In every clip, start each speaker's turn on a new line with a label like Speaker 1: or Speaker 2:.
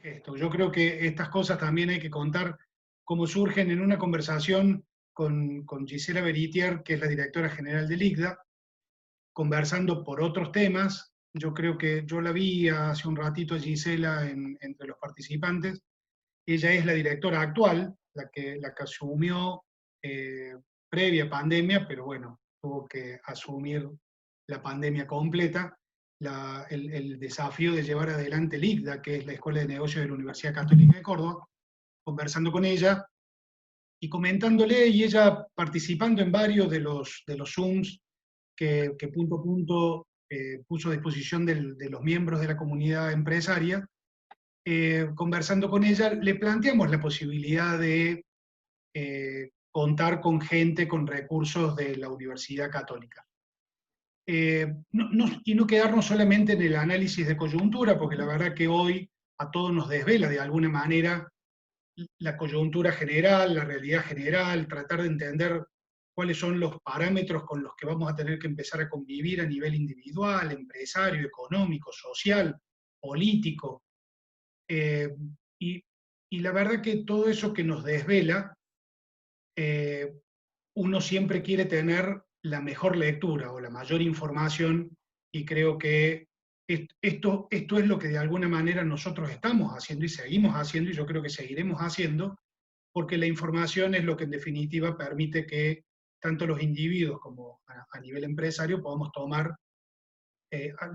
Speaker 1: esto. Yo creo que estas cosas también hay que contar cómo surgen en una conversación con Gisela Beritier, que es la directora general del ICDA, conversando por otros temas. Yo creo que yo la vi hace un ratito a Gisela entre los participantes. Ella es la directora actual, la que asumió eh, previa pandemia, pero bueno, tuvo que asumir la pandemia completa, el desafío de llevar adelante el ICDA, que es la Escuela de Negocios de la Universidad Católica de Córdoba, conversando con ella y comentándole, y ella participando en varios de los Zooms que punto a punto puso a disposición de los miembros de la comunidad empresaria. Conversando con ella, le planteamos la posibilidad de contar con gente con recursos de la Universidad Católica. Y no quedarnos solamente en el análisis de coyuntura, porque la verdad que hoy a todos nos desvela de alguna manera la coyuntura general, la realidad general, tratar de entender cuáles son los parámetros con los que vamos a tener que empezar a convivir a nivel individual, empresario, económico, social, político. Eh, y, y, la verdad que todo eso que nos desvela, eh, uno siempre quiere tener la mejor lectura o la mayor información, y creo que esto es lo que de alguna manera nosotros estamos haciendo y seguimos haciendo, y yo creo que seguiremos haciendo, porque la información es lo que en definitiva permite que tanto los individuos como a nivel empresario podamos tomar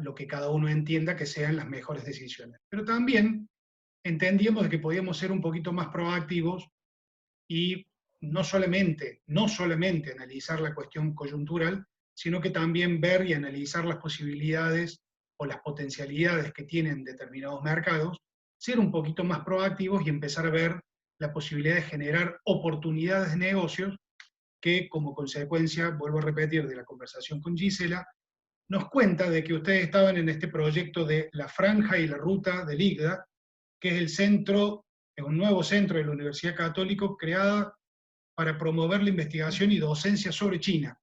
Speaker 1: lo que cada uno entienda que sean las mejores decisiones. Pero también entendíamos de que podíamos ser un poquito más proactivos y no solamente analizar la cuestión coyuntural, sino que también ver y analizar las posibilidades o las potencialidades que tienen determinados mercados, ser un poquito más proactivos y empezar a ver la posibilidad de generar oportunidades de negocios que, como consecuencia, vuelvo a repetir, de la conversación con Gisela, nos cuenta de que ustedes estaban en este proyecto de la franja y la ruta del ICDA, que es el centro, es un nuevo centro de la Universidad Católica creada para promover la investigación y docencia sobre China,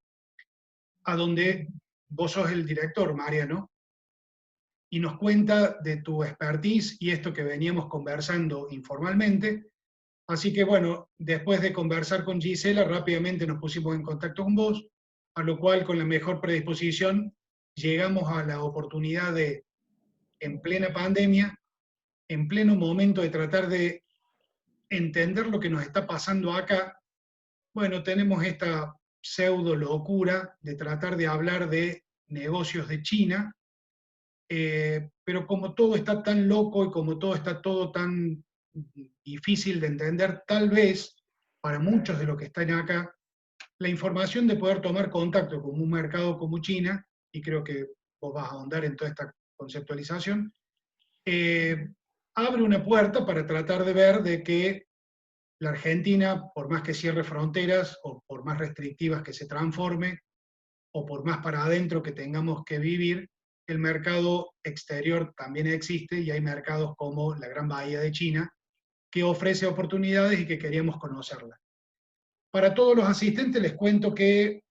Speaker 1: a donde vos sos el director, Mariano, y nos cuenta de tu expertise y esto que veníamos conversando informalmente. Así que bueno, después de conversar con Gisela, rápidamente nos pusimos en contacto con vos, a lo cual con la mejor predisposición llegamos a la oportunidad de, en plena pandemia, en pleno momento de tratar de entender lo que nos está pasando acá, bueno, tenemos esta pseudo locura de tratar de hablar de negocios de China, pero como todo está tan loco y como todo está todo tan difícil de entender, tal vez para muchos de los que están acá, la información de poder tomar contacto con un mercado como China, y creo que vos vas a ahondar en toda esta conceptualización, eh, abre una puerta para tratar de ver de que la Argentina, por más que cierre fronteras o por más restrictivas que se transforme, o por más para adentro que tengamos que vivir, el mercado exterior también existe y hay mercados como la Gran Bahía de China que ofrece oportunidades y que queríamos conocerla. Para todos los asistentes les cuento que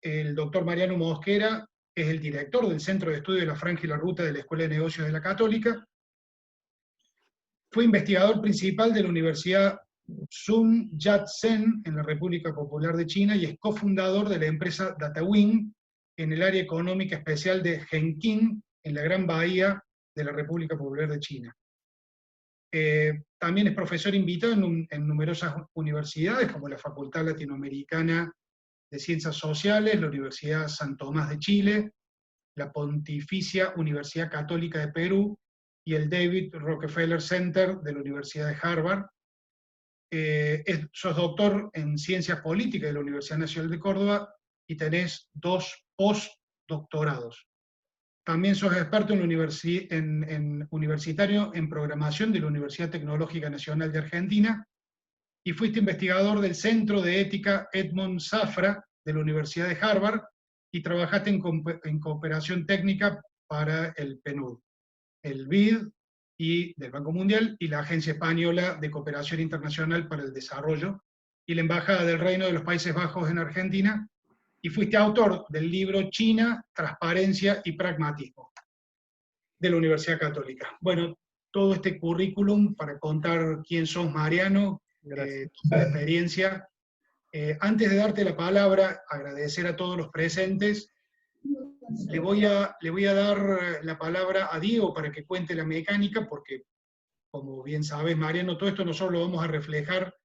Speaker 1: el doctor Mariano Mosquera es el director del Centro de Estudio de la Franja y la Ruta de la Escuela de Negocios de la Católica. Fue investigador principal de la Universidad Sun Yat-sen en la República Popular de China y es cofundador de la empresa DataWing en el área económica especial de Genqing en la Gran Bahía de la República Popular de China. También es profesor invitado en numerosas universidades como la Facultad Latinoamericana de Ciencias Sociales, la Universidad San Tomás de Chile, la Pontificia Universidad Católica de Perú y el David Rockefeller Center de la Universidad de Harvard. Sos doctor en Ciencias Políticas de la Universidad Nacional de Córdoba y tenés 2 postdoctorados. También sos experto en universitario en programación de la Universidad Tecnológica Nacional de Argentina y fuiste investigador del Centro de Ética Edmond Safra de la Universidad de Harvard y trabajaste en cooperación técnica para el PNUD, el BID y del Banco Mundial y la Agencia Española de Cooperación Internacional para el Desarrollo y la Embajada del Reino de los Países Bajos en Argentina, y fuiste autor del libro China, Transparencia y Pragmatismo de la Universidad Católica. Bueno, todo este currículum para contar quién sos, Mariano,
Speaker 2: Gracias.
Speaker 1: tu experiencia. Antes de darte la palabra, agradecer a todos los presentes. Le voy a dar la palabra a Diego para que cuente la mecánica, porque, como bien sabes, Mariano, todo esto nosotros lo vamos a reflejar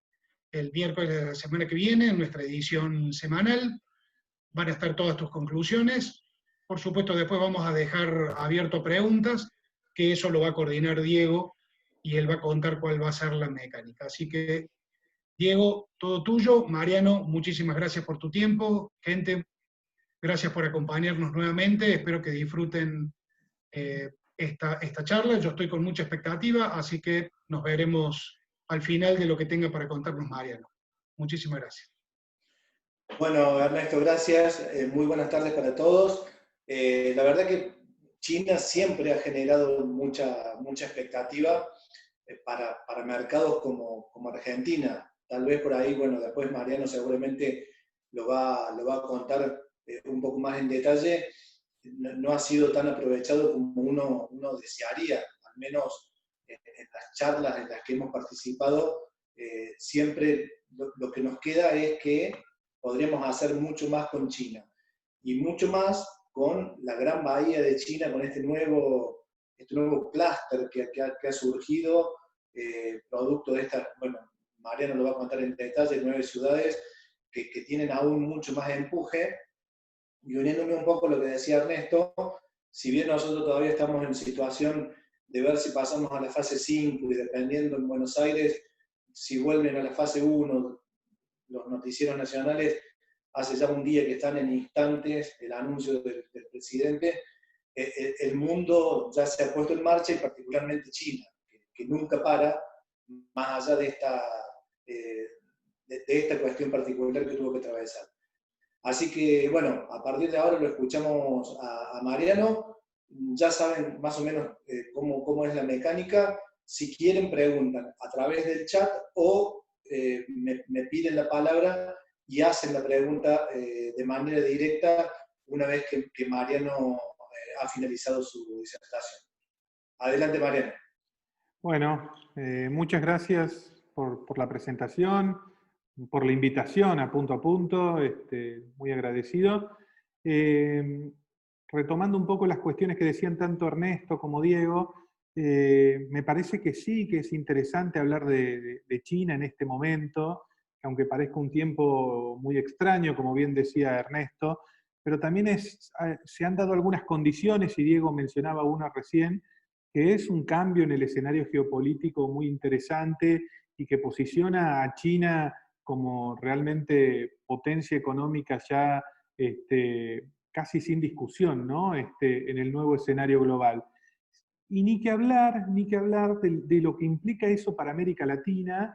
Speaker 1: el miércoles de la semana que viene en nuestra edición semanal. Van a estar todas tus conclusiones. Por supuesto, después vamos a dejar abierto preguntas, que eso lo va a coordinar Diego, y él va a contar cuál va a ser la mecánica. Así que, Diego, todo tuyo. Mariano, muchísimas gracias por tu tiempo. Gente, gracias por acompañarnos nuevamente. Espero que disfruten esta charla. Yo estoy con mucha expectativa, así que nos veremos al final de lo que tenga para contarnos Mariano. Muchísimas gracias.
Speaker 3: Bueno, Ernesto, gracias. Muy buenas tardes para todos. La verdad que China siempre ha generado mucha expectativa para mercados como Argentina. Tal vez por ahí, bueno, después Mariano seguramente lo va a contar un poco más en detalle. No ha sido tan aprovechado como uno desearía, al menos en las charlas en las que hemos participado. Siempre lo que nos queda es que podríamos hacer mucho más con China y mucho más con la gran bahía de China, con este nuevo clúster que ha surgido, producto de estas, bueno, Mariano lo va a contar en detalle, 9 ciudades que tienen aún mucho más empuje. Y uniéndome un poco a lo que decía Ernesto, si bien nosotros todavía estamos en situación de ver si pasamos a la fase 5 y dependiendo en Buenos Aires, si vuelven a la fase 1, los noticieros nacionales, hace ya un día que están en instantes el anuncio del presidente, el mundo ya se ha puesto en marcha y particularmente China, que nunca para, más allá de esta cuestión particular que tuvo que atravesar. Así que, bueno, a partir de ahora lo escuchamos a Mariano. Ya saben más o menos cómo es la mecánica. Si quieren, preguntan a través del chat o me piden la palabra y hacen la pregunta de manera directa una vez que Mariano ha finalizado su disertación. Adelante, Mariano.
Speaker 2: Bueno, muchas gracias por la presentación, por la invitación a punto, muy agradecido. Retomando un poco las cuestiones que decían tanto Ernesto como Diego, me parece que sí, que es interesante hablar de China en este momento, que aunque parezca un tiempo muy extraño, como bien decía Ernesto, pero también se han dado algunas condiciones, y Diego mencionaba una recién, que es un cambio en el escenario geopolítico muy interesante y que posiciona a China como realmente potencia económica ya casi sin discusión, ¿no? En el nuevo escenario global. Y ni que hablar de lo que implica eso para América Latina,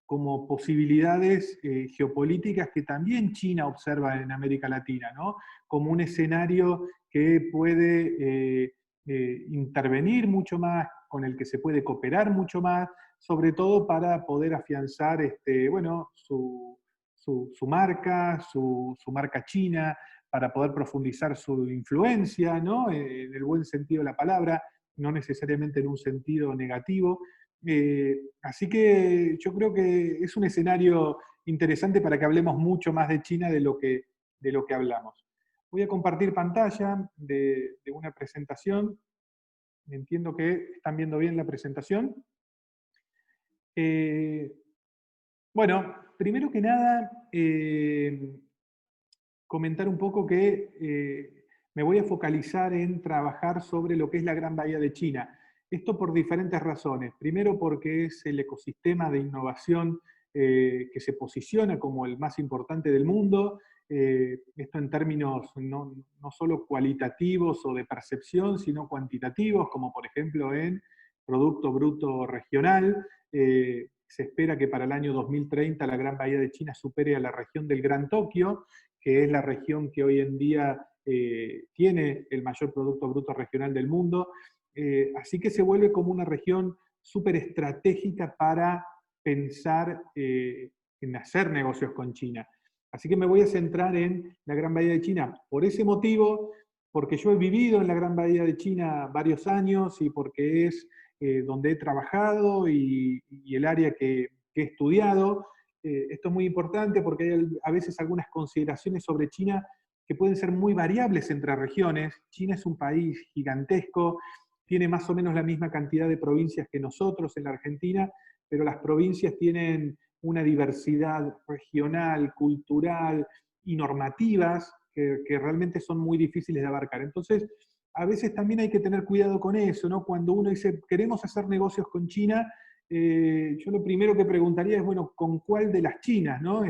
Speaker 2: como posibilidades geopolíticas que también China observa en América Latina, ¿no? Como un escenario que puede intervenir mucho más, con el que se puede cooperar mucho más, sobre todo para poder afianzar bueno, su marca, su marca china, para poder profundizar su influencia, ¿no? En el buen sentido de la palabra, no necesariamente en un sentido negativo. Así que yo creo que es un escenario interesante para que hablemos mucho más de China de lo que hablamos. Voy a compartir pantalla de una presentación. Entiendo que están viendo bien la presentación. Bueno, primero que nada, comentar un poco que me voy a focalizar en trabajar sobre lo que es la Gran Bahía de China. Esto por diferentes razones. Primero porque es el ecosistema de innovación que se posiciona como el más importante del mundo. Esto en términos no solo cualitativos o de percepción, sino cuantitativos, como por ejemplo en Producto Bruto Regional. Se espera que para el año 2030 la Gran Bahía de China supere a la región del Gran Tokio, que es la región que hoy en día tiene el mayor Producto Bruto Regional del mundo. Así que se vuelve como una región súper estratégica para pensar en hacer negocios con China. Así que me voy a centrar en la Gran Bahía de China por ese motivo, porque yo he vivido en la Gran Bahía de China varios años y porque es donde he trabajado y el área que he estudiado. Esto es muy importante porque hay a veces algunas consideraciones sobre China que pueden ser muy variables entre regiones. China es un país gigantesco, tiene más o menos la misma cantidad de provincias que nosotros en la Argentina, pero las provincias tienen una diversidad regional, cultural y normativas que realmente son muy difíciles de abarcar. Entonces, a veces también hay que tener cuidado con eso, ¿no? Cuando uno dice, queremos hacer negocios con China, yo lo primero que preguntaría es, bueno, ¿con cuál de las Chinas, no?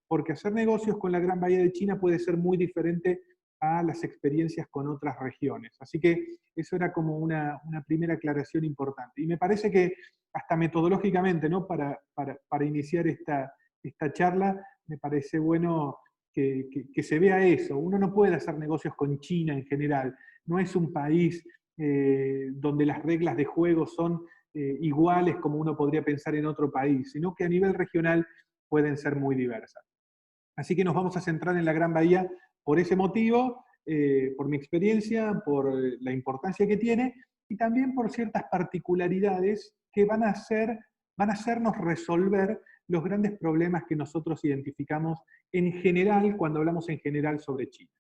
Speaker 2: Porque hacer negocios con la Gran Bahía de China puede ser muy diferente a las experiencias con otras regiones. Así que eso era como una primera aclaración importante. Y me parece que hasta metodológicamente, ¿no? Para iniciar esta charla, me parece bueno que se vea eso. Uno no puede hacer negocios con China en general. No es un país donde las reglas de juego son iguales como uno podría pensar en otro país, sino que a nivel regional pueden ser muy diversas. Así que nos vamos a centrar en la Gran Bahía por ese motivo, por mi experiencia, por la importancia que tiene y también por ciertas particularidades que van a hacernos resolver los grandes problemas que nosotros identificamos en general cuando hablamos en general sobre China.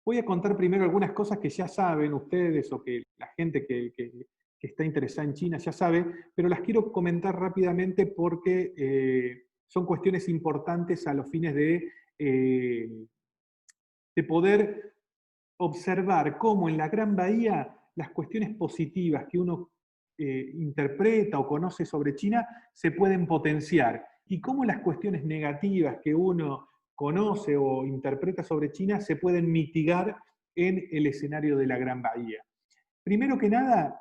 Speaker 2: Voy a contar primero algunas cosas que ya saben ustedes o que la gente que está interesada en China ya sabe, pero las quiero comentar rápidamente porque son cuestiones importantes a los fines de poder observar cómo en la Gran Bahía las cuestiones positivas que uno interpreta o conoce sobre China se pueden potenciar y cómo las cuestiones negativas que uno conoce o interpreta sobre China se pueden mitigar en el escenario de la Gran Bahía. Primero que nada,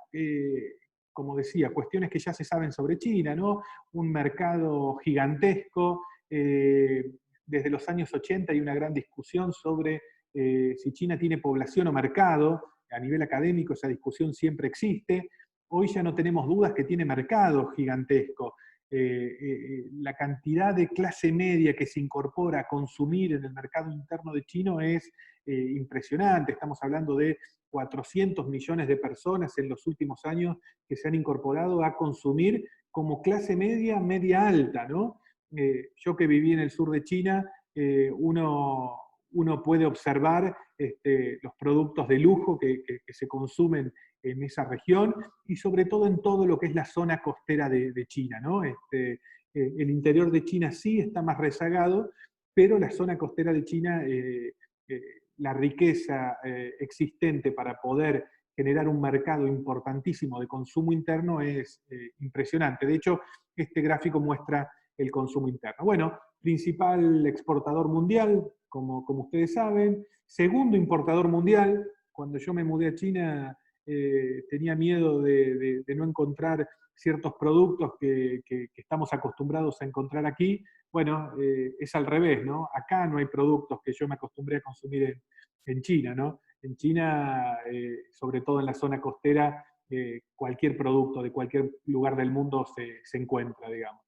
Speaker 2: como decía, cuestiones que ya se saben sobre China, ¿no? Un mercado gigantesco. Desde los años 80 hay una gran discusión sobre si China tiene población o mercado. A nivel académico esa discusión siempre existe. Hoy ya no tenemos dudas que tiene mercado gigantesco. La cantidad de clase media que se incorpora a consumir en el mercado interno de China es impresionante. Estamos hablando de 400 millones de personas en los últimos años que se han incorporado a consumir como clase media, media alta, ¿no? Yo que viví en el sur de China, uno puede observar los productos de lujo que se consumen en esa región y sobre todo en todo lo que es la zona costera de China, ¿no? El interior de China sí está más rezagado, pero la zona costera de China, la riqueza existente para poder generar un mercado importantísimo de consumo interno es impresionante. De hecho, este gráfico muestra el consumo interno. Bueno, principal exportador mundial, como ustedes saben. Segundo importador mundial. Cuando yo me mudé a China tenía miedo de no encontrar ciertos productos que estamos acostumbrados a encontrar aquí. Bueno, es al revés, ¿no? Acá no hay productos que yo me acostumbré a consumir en China, ¿no? En China, sobre todo en la zona costera, cualquier producto de cualquier lugar del mundo se encuentra, digamos.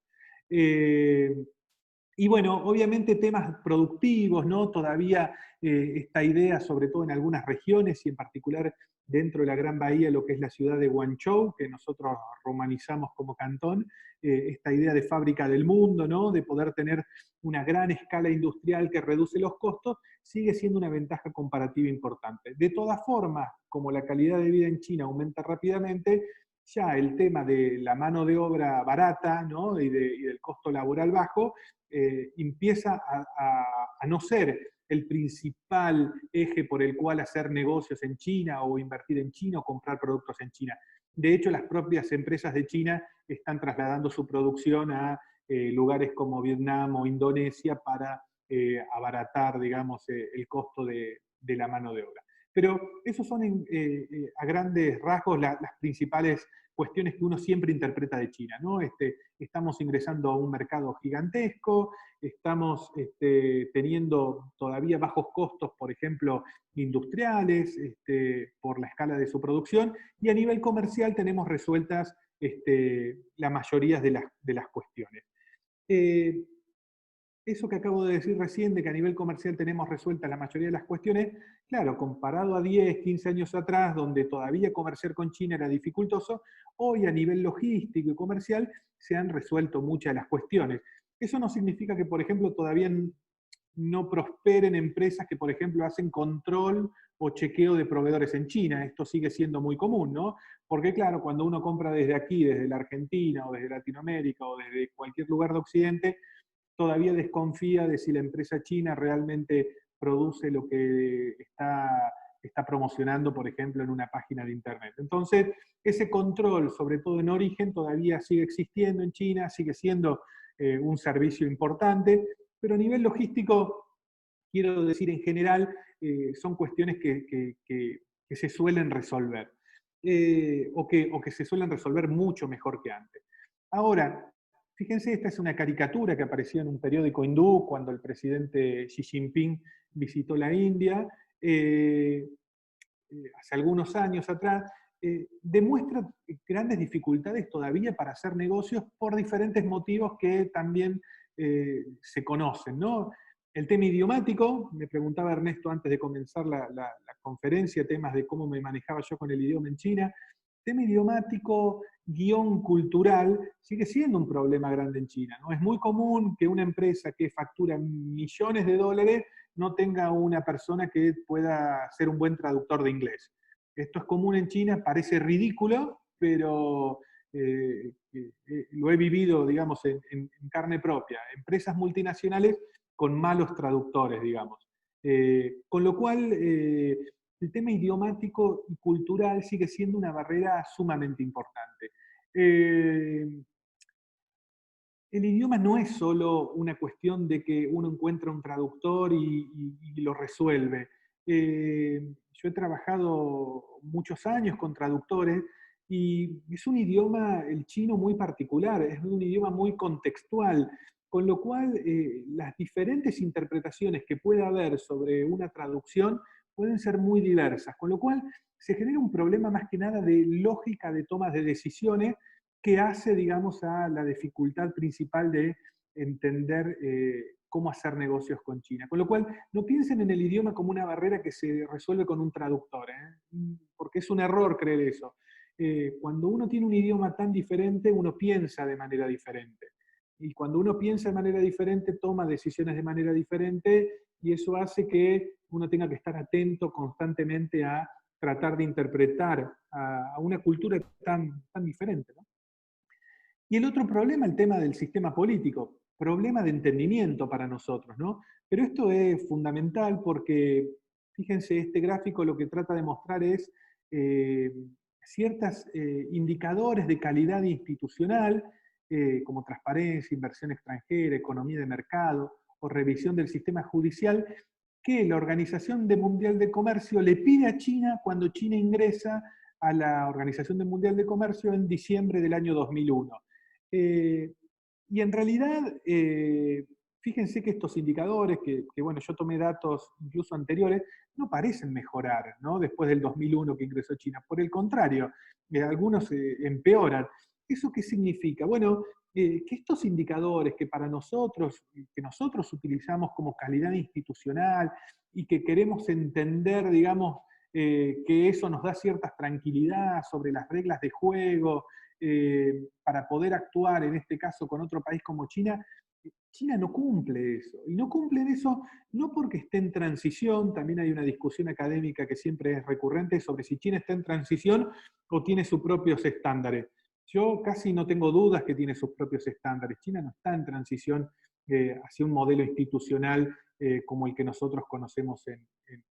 Speaker 2: Y bueno, obviamente temas productivos, ¿no? Todavía esta idea, sobre todo en algunas regiones y en particular dentro de la Gran Bahía, lo que es la ciudad de Guangzhou, que nosotros romanizamos como Cantón, esta idea de fábrica del mundo, ¿no? De poder tener una gran escala industrial que reduce los costos, sigue siendo una ventaja comparativa importante. De todas formas, como la calidad de vida en China aumenta rápidamente, ya el tema de la mano de obra barata, ¿no? y del costo laboral bajo empieza a no ser el principal eje por el cual hacer negocios en China o invertir en China o comprar productos en China. De hecho, las propias empresas de China están trasladando su producción a lugares como Vietnam o Indonesia para abaratar, digamos, el costo de la mano de obra. Pero esos son a grandes rasgos las principales cuestiones que uno siempre interpreta de China, ¿no? Estamos ingresando a un mercado gigantesco, estamos teniendo todavía bajos costos, por ejemplo, industriales, por la escala de su producción, y a nivel comercial tenemos resueltas la mayoría de las cuestiones. eso que acabo de decir recién, de que a nivel comercial tenemos resueltas la mayoría de las cuestiones, claro, comparado a 10, 15 años atrás, donde todavía comerciar con China era dificultoso, hoy a nivel logístico y comercial se han resuelto muchas de las cuestiones. Eso no significa que, por ejemplo, todavía no prosperen empresas que, por ejemplo, hacen control o chequeo de proveedores en China. Esto sigue siendo muy común, ¿no? Porque claro, cuando uno compra desde aquí, desde la Argentina, o desde Latinoamérica, o desde cualquier lugar de Occidente, todavía desconfía de si la empresa china realmente produce lo que está promocionando, por ejemplo, en una página de Internet. Entonces, ese control, sobre todo en origen, todavía sigue existiendo en China, sigue siendo un servicio importante, pero a nivel logístico, quiero decir en general, son cuestiones que se suelen resolver, o que se suelen resolver mucho mejor que antes. Ahora, fíjense, esta es una caricatura que apareció en un periódico hindú cuando el presidente Xi Jinping visitó la India, hace algunos años atrás, demuestra grandes dificultades todavía para hacer negocios por diferentes motivos que también se conocen, ¿no? El tema idiomático, me preguntaba Ernesto antes de comenzar la conferencia, temas de cómo me manejaba yo con el idioma en China. Tema idiomático, guión cultural, sigue siendo un problema grande en China, ¿no? Es muy común que una empresa que factura millones de dólares no tenga una persona que pueda ser un buen traductor de inglés. Esto es común en China, parece ridículo, pero lo he vivido, digamos, en carne propia. Empresas multinacionales con malos traductores, digamos. Con lo cual, el tema idiomático y cultural sigue siendo una barrera sumamente importante. El idioma no es solo una cuestión de que uno encuentra un traductor y lo resuelve. Yo he trabajado muchos años con traductores y es un idioma, el chino, muy particular, es un idioma muy contextual, con lo cual las diferentes interpretaciones que pueda haber sobre una traducción pueden ser muy diversas, con lo cual se genera un problema más que nada de lógica de tomas de decisiones que hace, digamos, a la dificultad principal de entender cómo hacer negocios con China. Con lo cual, no piensen en el idioma como una barrera que se resuelve con un traductor, porque es un error creer eso. Cuando uno tiene un idioma tan diferente, uno piensa de manera diferente. Y cuando uno piensa de manera diferente, toma decisiones de manera diferente, y eso hace que uno tenga que estar atento constantemente a tratar de interpretar a una cultura tan diferente, ¿no? Y el otro problema, el tema del sistema político, problema de entendimiento para nosotros, ¿no? Pero esto es fundamental porque, fíjense, este gráfico lo que trata de mostrar es ciertos indicadores de calidad institucional, como transparencia, inversión extranjera, economía de mercado o revisión del sistema judicial, que la Organización Mundial de Comercio le pide a China cuando China ingresa a la Organización Mundial de Comercio en diciembre del año 2001. Y en realidad, fíjense que estos indicadores, bueno, yo tomé datos incluso anteriores, no parecen mejorar, ¿no? Después del 2001 que ingresó China. Por el contrario, algunos empeoran. ¿Eso qué significa? Bueno, que estos indicadores que para nosotros, que nosotros utilizamos como calidad institucional y que queremos entender, digamos, que eso nos da cierta tranquilidad sobre las reglas de juego, para poder actuar, en este caso, con otro país como China, China no cumple eso. Y no cumple eso no porque esté en transición, también hay una discusión académica que siempre es recurrente sobre si China está en transición o tiene sus propios estándares. Yo casi no tengo dudas que tiene sus propios estándares. China no está en transición hacia un modelo institucional como el que nosotros conocemos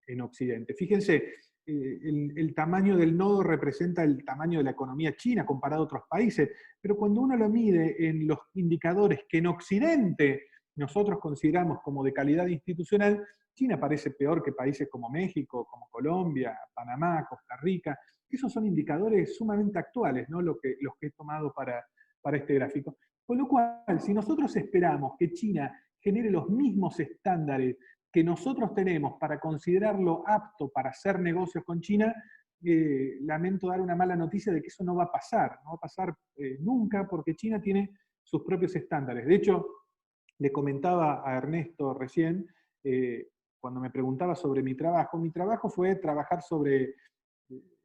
Speaker 2: en Occidente. Fíjense, el tamaño del nodo representa el tamaño de la economía china comparado a otros países, pero cuando uno lo mide en los indicadores que en Occidente nosotros consideramos como de calidad institucional, China parece peor que países como México, como Colombia, Panamá, Costa Rica. Esos son indicadores sumamente actuales, ¿no? Los que he tomado para este gráfico. Con lo cual, si nosotros esperamos que China genere los mismos estándares que nosotros tenemos para considerarlo apto para hacer negocios con China, lamento dar una mala noticia de que eso no va a pasar nunca, porque China tiene sus propios estándares. De hecho, Le comentaba a Ernesto recién, cuando me preguntaba sobre mi trabajo fue trabajar sobre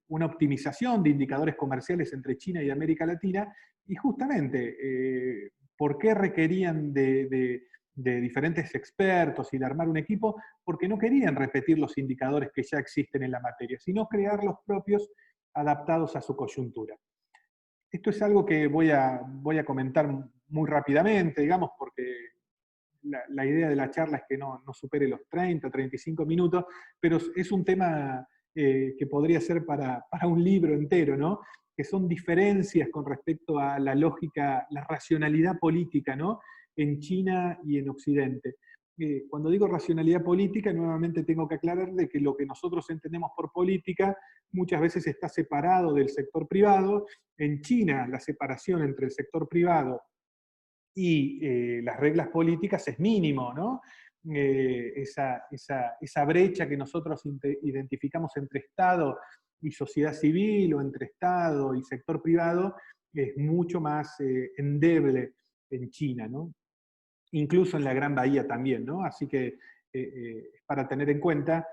Speaker 2: una optimización de indicadores comerciales entre China y América Latina, y justamente, ¿por qué requerían de diferentes expertos y de armar un equipo? Porque no querían repetir los indicadores que ya existen en la materia, sino crear los propios adaptados a su coyuntura. Esto es algo que voy a comentar muy rápidamente, digamos, porque la idea de la charla es que no supere los 30, 35 minutos, pero es un tema que podría ser para un libro entero, ¿no? Que son diferencias con respecto a la lógica, la racionalidad política, ¿no? En China y en Occidente. Cuando digo racionalidad política, nuevamente tengo que aclarar de que lo que nosotros entendemos por política muchas veces está separado del sector privado. En China, la separación entre el sector privado y las reglas políticas es mínimo, ¿no? Esa brecha que nosotros identificamos entre Estado y sociedad civil, o entre Estado y sector privado, es mucho más endeble en China, ¿no? Incluso en la Gran Bahía también, ¿no? Así que es para tener en cuenta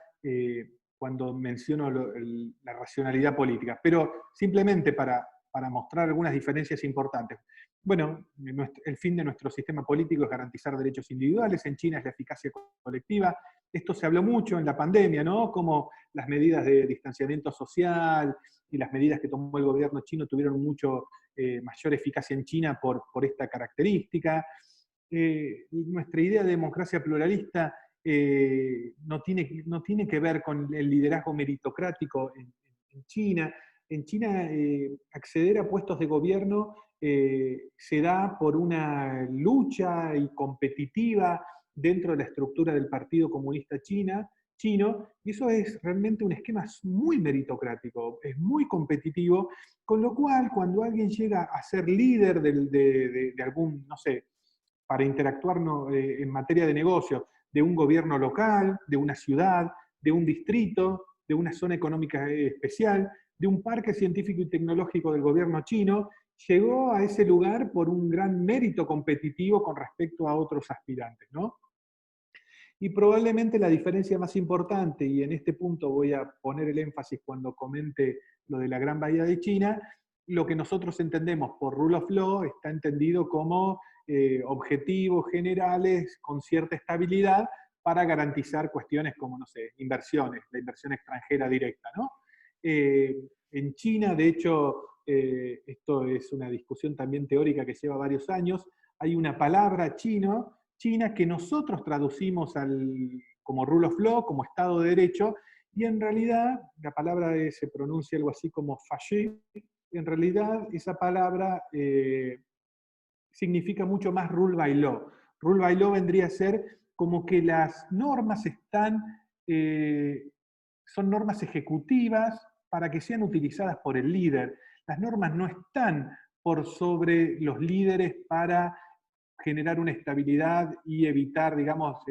Speaker 2: cuando menciono la racionalidad política, pero simplemente para mostrar algunas diferencias importantes. Bueno, el fin de nuestro sistema político es garantizar derechos individuales, en China es la eficacia colectiva. Esto se habló mucho en la pandemia, ¿no? Como las medidas de distanciamiento social y las medidas que tomó el gobierno chino tuvieron mucho mayor eficacia en China por esta característica. Nuestra idea de democracia pluralista no tiene que ver con el liderazgo meritocrático en China. En China, acceder a puestos de gobierno se da por una lucha y competitiva dentro de la estructura del Partido Comunista Chino, y eso es realmente un esquema muy meritocrático, es muy competitivo, con lo cual cuando alguien llega a ser líder de algún, no sé, para interactuar en materia de negocio, de un gobierno local, de una ciudad, de un distrito, de una zona económica especial, de un parque científico y tecnológico del gobierno chino, llegó a ese lugar por un gran mérito competitivo con respecto a otros aspirantes, ¿no? Y probablemente la diferencia más importante, y en este punto voy a poner el énfasis cuando comente lo de la Gran Bahía de China, lo que nosotros entendemos por Rule of Law está entendido como objetivos generales con cierta estabilidad para garantizar cuestiones como, no sé, inversiones, la inversión extranjera directa, ¿no? En China, de hecho, esto es una discusión también teórica que lleva varios años, hay una palabra china que nosotros traducimos como Rule of Law, como Estado de Derecho, y en realidad la palabra se pronuncia algo así como fascist, y en realidad esa palabra significa mucho más Rule by Law. Rule by Law vendría a ser como que las normas son normas ejecutivas para que sean utilizadas por el líder. Las normas no están por sobre los líderes para generar una estabilidad y evitar, digamos,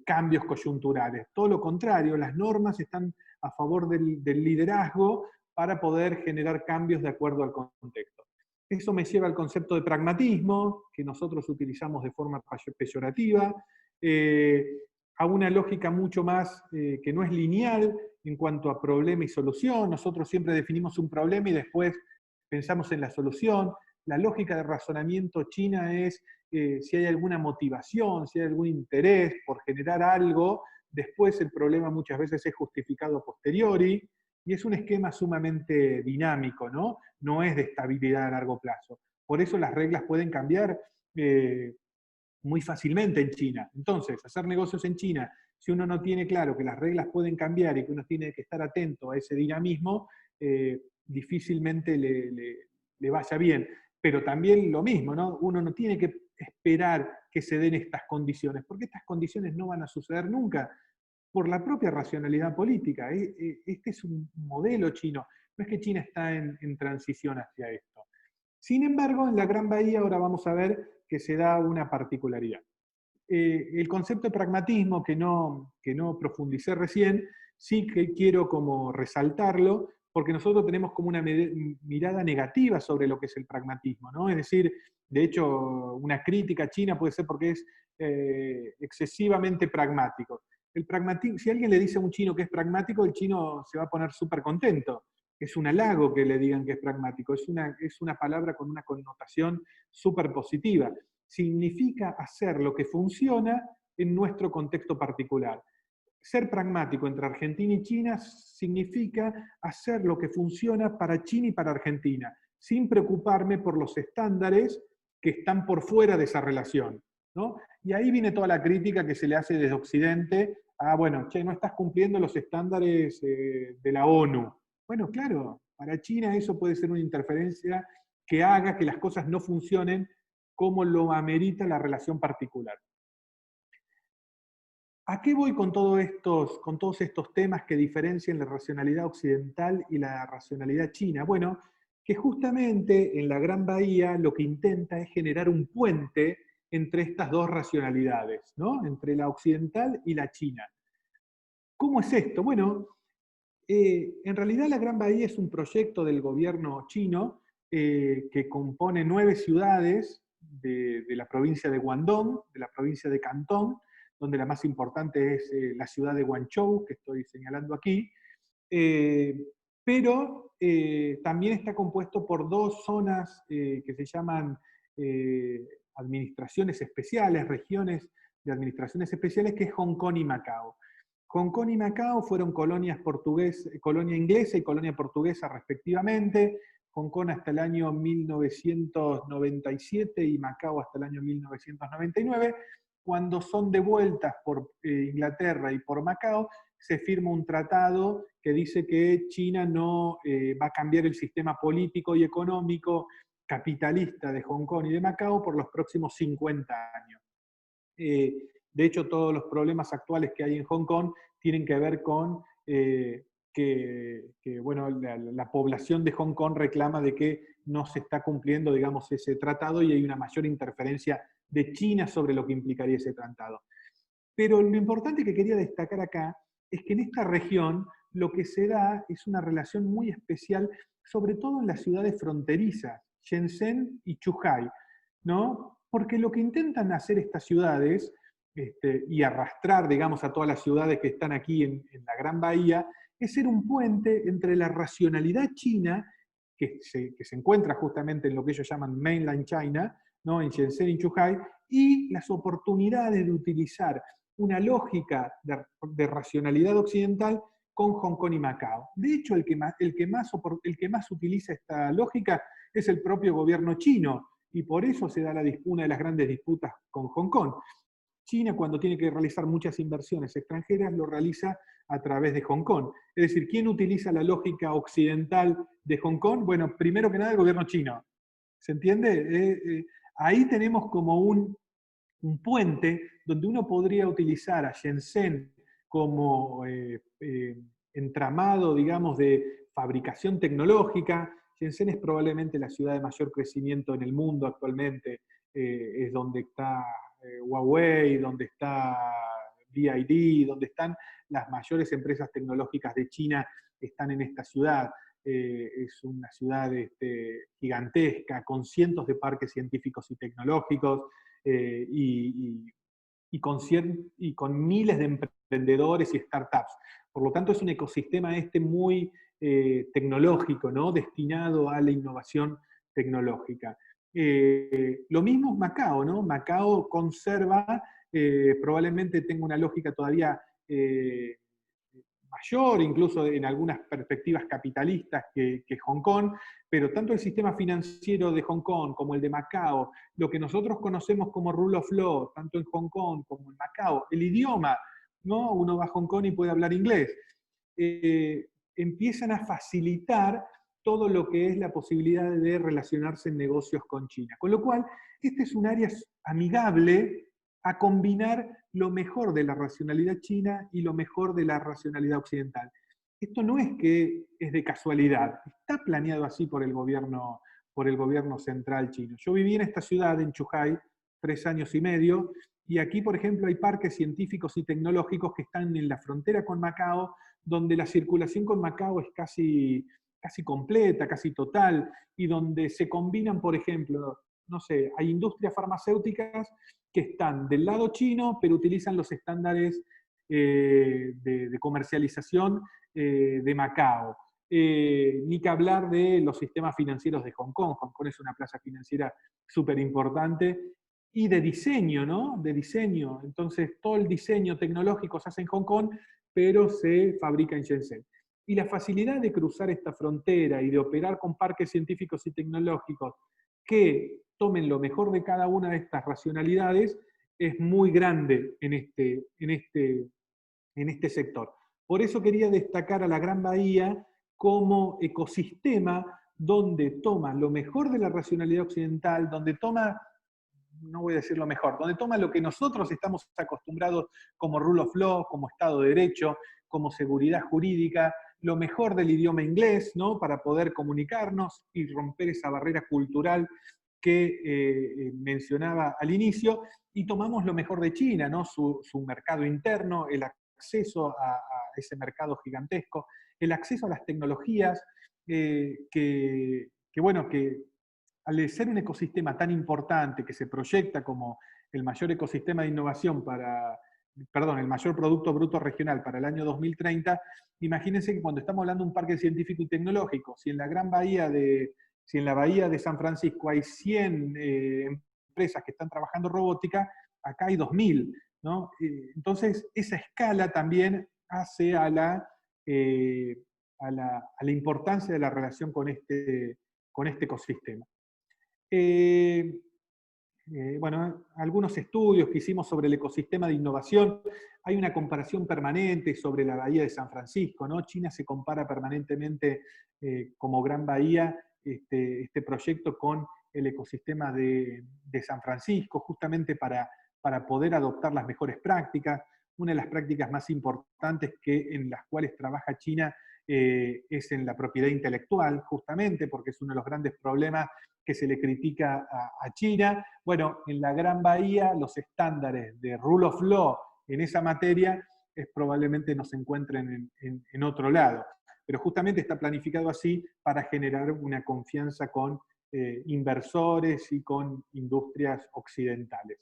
Speaker 2: cambios coyunturales. Todo lo contrario, las normas están a favor del liderazgo para poder generar cambios de acuerdo al contexto. Eso me lleva al concepto de pragmatismo, que nosotros utilizamos de forma peyorativa, a una lógica mucho más que no es lineal en cuanto a problema y solución. Nosotros siempre definimos un problema y después pensamos en la solución. La lógica de razonamiento china es si hay alguna motivación, si hay algún interés por generar algo, después el problema muchas veces es justificado a posteriori, y es un esquema sumamente dinámico, ¿no? No es de estabilidad a largo plazo. Por eso las reglas pueden cambiar muy fácilmente en China. Entonces, hacer negocios en China, si uno no tiene claro que las reglas pueden cambiar y que uno tiene que estar atento a ese dinamismo, difícilmente le vaya bien. Pero también lo mismo, ¿no? Uno no tiene que esperar que se den estas condiciones, porque estas condiciones no van a suceder nunca por la propia racionalidad política. Este es un modelo chino. No es que China está en transición hacia esto. Sin embargo, en la Gran Bahía ahora vamos a ver que se da una particularidad. El concepto de pragmatismo, que no profundicé recién, sí que quiero como resaltarlo, porque nosotros tenemos como una mirada negativa sobre lo que es el pragmatismo, ¿no? Es decir, de hecho, una crítica a China puede ser porque es excesivamente pragmático. Si alguien le dice a un chino que es pragmático, el chino se va a poner súper contento. Es un halago que le digan que es pragmático, es una palabra con una connotación súper positiva. Significa hacer lo que funciona en nuestro contexto particular. Ser pragmático entre Argentina y China significa hacer lo que funciona para China y para Argentina, sin preocuparme por los estándares que están por fuera de esa relación, ¿no? Y ahí viene toda la crítica que se le hace desde Occidente a, bueno, che, no estás cumpliendo los estándares de la ONU. Bueno, claro, para China eso puede ser una interferencia que haga que las cosas no funcionen como lo amerita la relación particular. ¿A qué voy con todos estos temas que diferencian la racionalidad occidental y la racionalidad china? Bueno, que justamente en la Gran Bahía lo que intenta es generar un puente entre estas dos racionalidades, ¿no? Entre la occidental y la china. ¿Cómo es esto? Bueno, en realidad la Gran Bahía es un proyecto del gobierno chino que compone 9 ciudades de la provincia de Guangdong, de la provincia de Cantón, donde la más importante es la ciudad de Guangzhou, que estoy señalando aquí, pero también está compuesto por 2 zonas que se llaman administraciones especiales, regiones de administraciones especiales, que es Hong Kong y Macao. Hong Kong y Macao fueron colonia inglesa y colonia portuguesa respectivamente. Hong Kong hasta el año 1997 y Macao hasta el año 1999. Cuando son devueltas por Inglaterra y por Macao, se firma un tratado que dice que China no va a cambiar el sistema político y económico capitalista de Hong Kong y de Macao por los próximos 50 años. De hecho, todos los problemas actuales que hay en Hong Kong tienen que ver con bueno, la población de Hong Kong reclama de que no se está cumpliendo, digamos, ese tratado y hay una mayor interferencia de China sobre lo que implicaría ese tratado. Pero lo importante que quería destacar acá es que en esta región lo que se da es una relación muy especial, sobre todo en las ciudades fronterizas, Shenzhen y Zhuhai, ¿no? Porque lo que intentan hacer estas ciudades, y arrastrar, digamos, a todas las ciudades que están aquí en la Gran Bahía, es ser un puente entre la racionalidad china, que se encuentra justamente en lo que ellos llaman Mainland China, ¿no? En Shenzhen y Zhuhai, y las oportunidades de utilizar una lógica de racionalidad occidental con Hong Kong y Macao. De hecho, el que más utiliza esta lógica es el propio gobierno chino, y por eso se da una de las grandes disputas con Hong Kong. China, cuando tiene que realizar muchas inversiones extranjeras, lo realiza a través de Hong Kong. Es decir, ¿quién utiliza la lógica occidental de Hong Kong? Bueno, primero que nada el gobierno chino. ¿Se entiende? Ahí tenemos como un puente donde uno podría utilizar a Shenzhen como entramado, digamos, de fabricación tecnológica. Shenzhen es probablemente la ciudad de mayor crecimiento en el mundo actualmente, es donde está Huawei, donde está BID, donde están las mayores empresas tecnológicas de China, están en esta ciudad. Es una ciudad gigantesca, con cientos de parques científicos y tecnológicos, y con miles de emprendedores y startups. Por lo tanto, es un ecosistema muy tecnológico, ¿no? Destinado a la innovación tecnológica. Lo mismo es Macao, ¿no? Macao conserva, probablemente tenga una lógica todavía mayor, incluso en algunas perspectivas capitalistas que Hong Kong, pero tanto el sistema financiero de Hong Kong como el de Macao, lo que nosotros conocemos como rule of law, tanto en Hong Kong como en Macao, el idioma, ¿no? Uno va a Hong Kong y puede hablar inglés, empiezan a facilitar todo lo que es la posibilidad de relacionarse en negocios con China. Con lo cual, este es un área amigable a combinar lo mejor de la racionalidad china y lo mejor de la racionalidad occidental. Esto no es que es de casualidad, está planeado así por el gobierno central chino. Yo viví en esta ciudad, en Zhuhai, 3 años y medio, y aquí, por ejemplo, hay parques científicos y tecnológicos que están en la frontera con Macao, donde la circulación con Macao es casi casi completa, casi total, y donde se combinan, por ejemplo, no sé, hay industrias farmacéuticas que están del lado chino, pero utilizan los estándares de comercialización de Macao. Ni que hablar de los sistemas financieros de Hong Kong. Hong Kong es una plaza financiera súper importante. Y de diseño, ¿no? De diseño. Entonces, todo el diseño tecnológico se hace en Hong Kong, pero se fabrica en Shenzhen. Y la facilidad de cruzar esta frontera y de operar con parques científicos y tecnológicos que tomen lo mejor de cada una de estas racionalidades es muy grande en este sector. Por eso quería destacar a la Gran Bahía como ecosistema donde toma lo mejor de la racionalidad occidental, donde toma, no voy a decir lo mejor, donde toma lo que nosotros estamos acostumbrados como rule of law, como Estado de Derecho, como seguridad jurídica, lo mejor del idioma inglés, ¿no? Para poder comunicarnos y romper esa barrera cultural que mencionaba al inicio, y tomamos lo mejor de China, ¿no? Su mercado interno, el acceso a ese mercado gigantesco, el acceso a las tecnologías, bueno, que al ser un ecosistema tan importante que se proyecta como el mayor ecosistema de innovación el mayor Producto Bruto Regional para el año 2030, imagínense que cuando estamos hablando de un parque científico y tecnológico, si en la bahía de San Francisco hay 100 empresas que están trabajando robótica, acá hay 2000, ¿no? Entonces, esa escala también hace a la importancia de la relación con este ecosistema. Bueno, algunos estudios que hicimos sobre el ecosistema de innovación, hay una comparación permanente sobre la bahía de San Francisco, ¿no? China se compara permanentemente como Gran Bahía, este proyecto con el ecosistema de San Francisco, justamente para poder adoptar las mejores prácticas. Una de las prácticas más importantes en las cuales trabaja China es en la propiedad intelectual, justamente porque es uno de los grandes problemas que se le critica a China. Bueno, en la Gran Bahía los estándares de rule of law en esa materia probablemente no se encuentren en otro lado. Pero justamente está planificado así para generar una confianza con inversores y con industrias occidentales.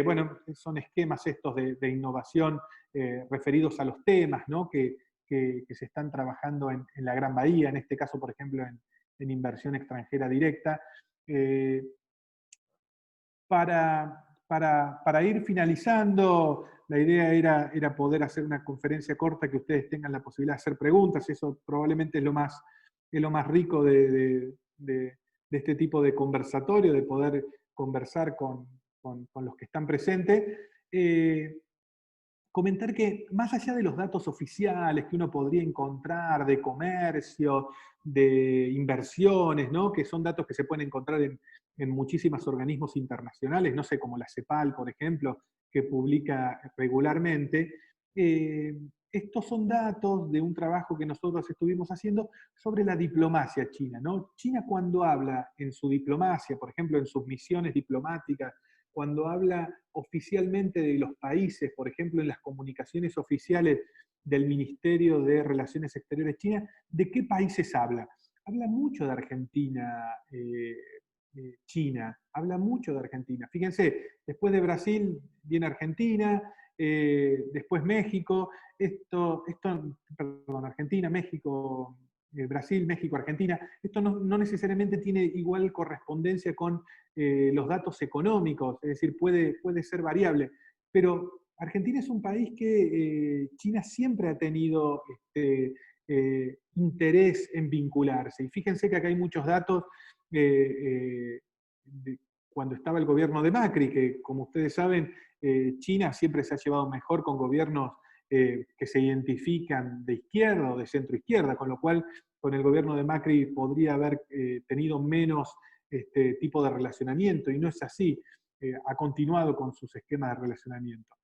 Speaker 2: Bueno, son esquemas estos de innovación referidos a los temas, ¿no? que se están trabajando en la Gran Bahía, en este caso, por ejemplo, en inversión extranjera directa. Para ir finalizando, la idea era poder hacer una conferencia corta que ustedes tengan la posibilidad de hacer preguntas. Eso probablemente es lo más rico de este tipo de conversatorio, de poder conversar con los que están presentes. Comentar que más allá de los datos oficiales que uno podría encontrar de comercio, de inversiones, ¿no? Que son datos que se pueden encontrar en muchísimos organismos internacionales, no sé, como la CEPAL, por ejemplo, que publica regularmente, estos son datos de un trabajo que nosotros estuvimos haciendo sobre la diplomacia china, ¿no? China, cuando habla en su diplomacia, por ejemplo, en sus misiones diplomáticas, cuando habla oficialmente de los países, por ejemplo, en las comunicaciones oficiales del Ministerio de Relaciones Exteriores China, ¿de qué países habla? Habla mucho de Argentina, China, habla mucho de Argentina. Fíjense, después de Brasil viene Argentina, después México, Argentina, México, Brasil, México, Argentina, esto no necesariamente tiene igual correspondencia con los datos económicos, es decir, puede ser variable, pero Argentina es un país que China siempre ha tenido interés en vincularse, y fíjense que acá hay muchos datos cuando estaba el gobierno de Macri, que como ustedes saben, China siempre se ha llevado mejor con gobiernos que se identifican de izquierda o de centro izquierda, con lo cual con el gobierno de Macri podría haber tenido menos este tipo de relacionamiento, y no es así, ha continuado con sus esquemas de relacionamiento.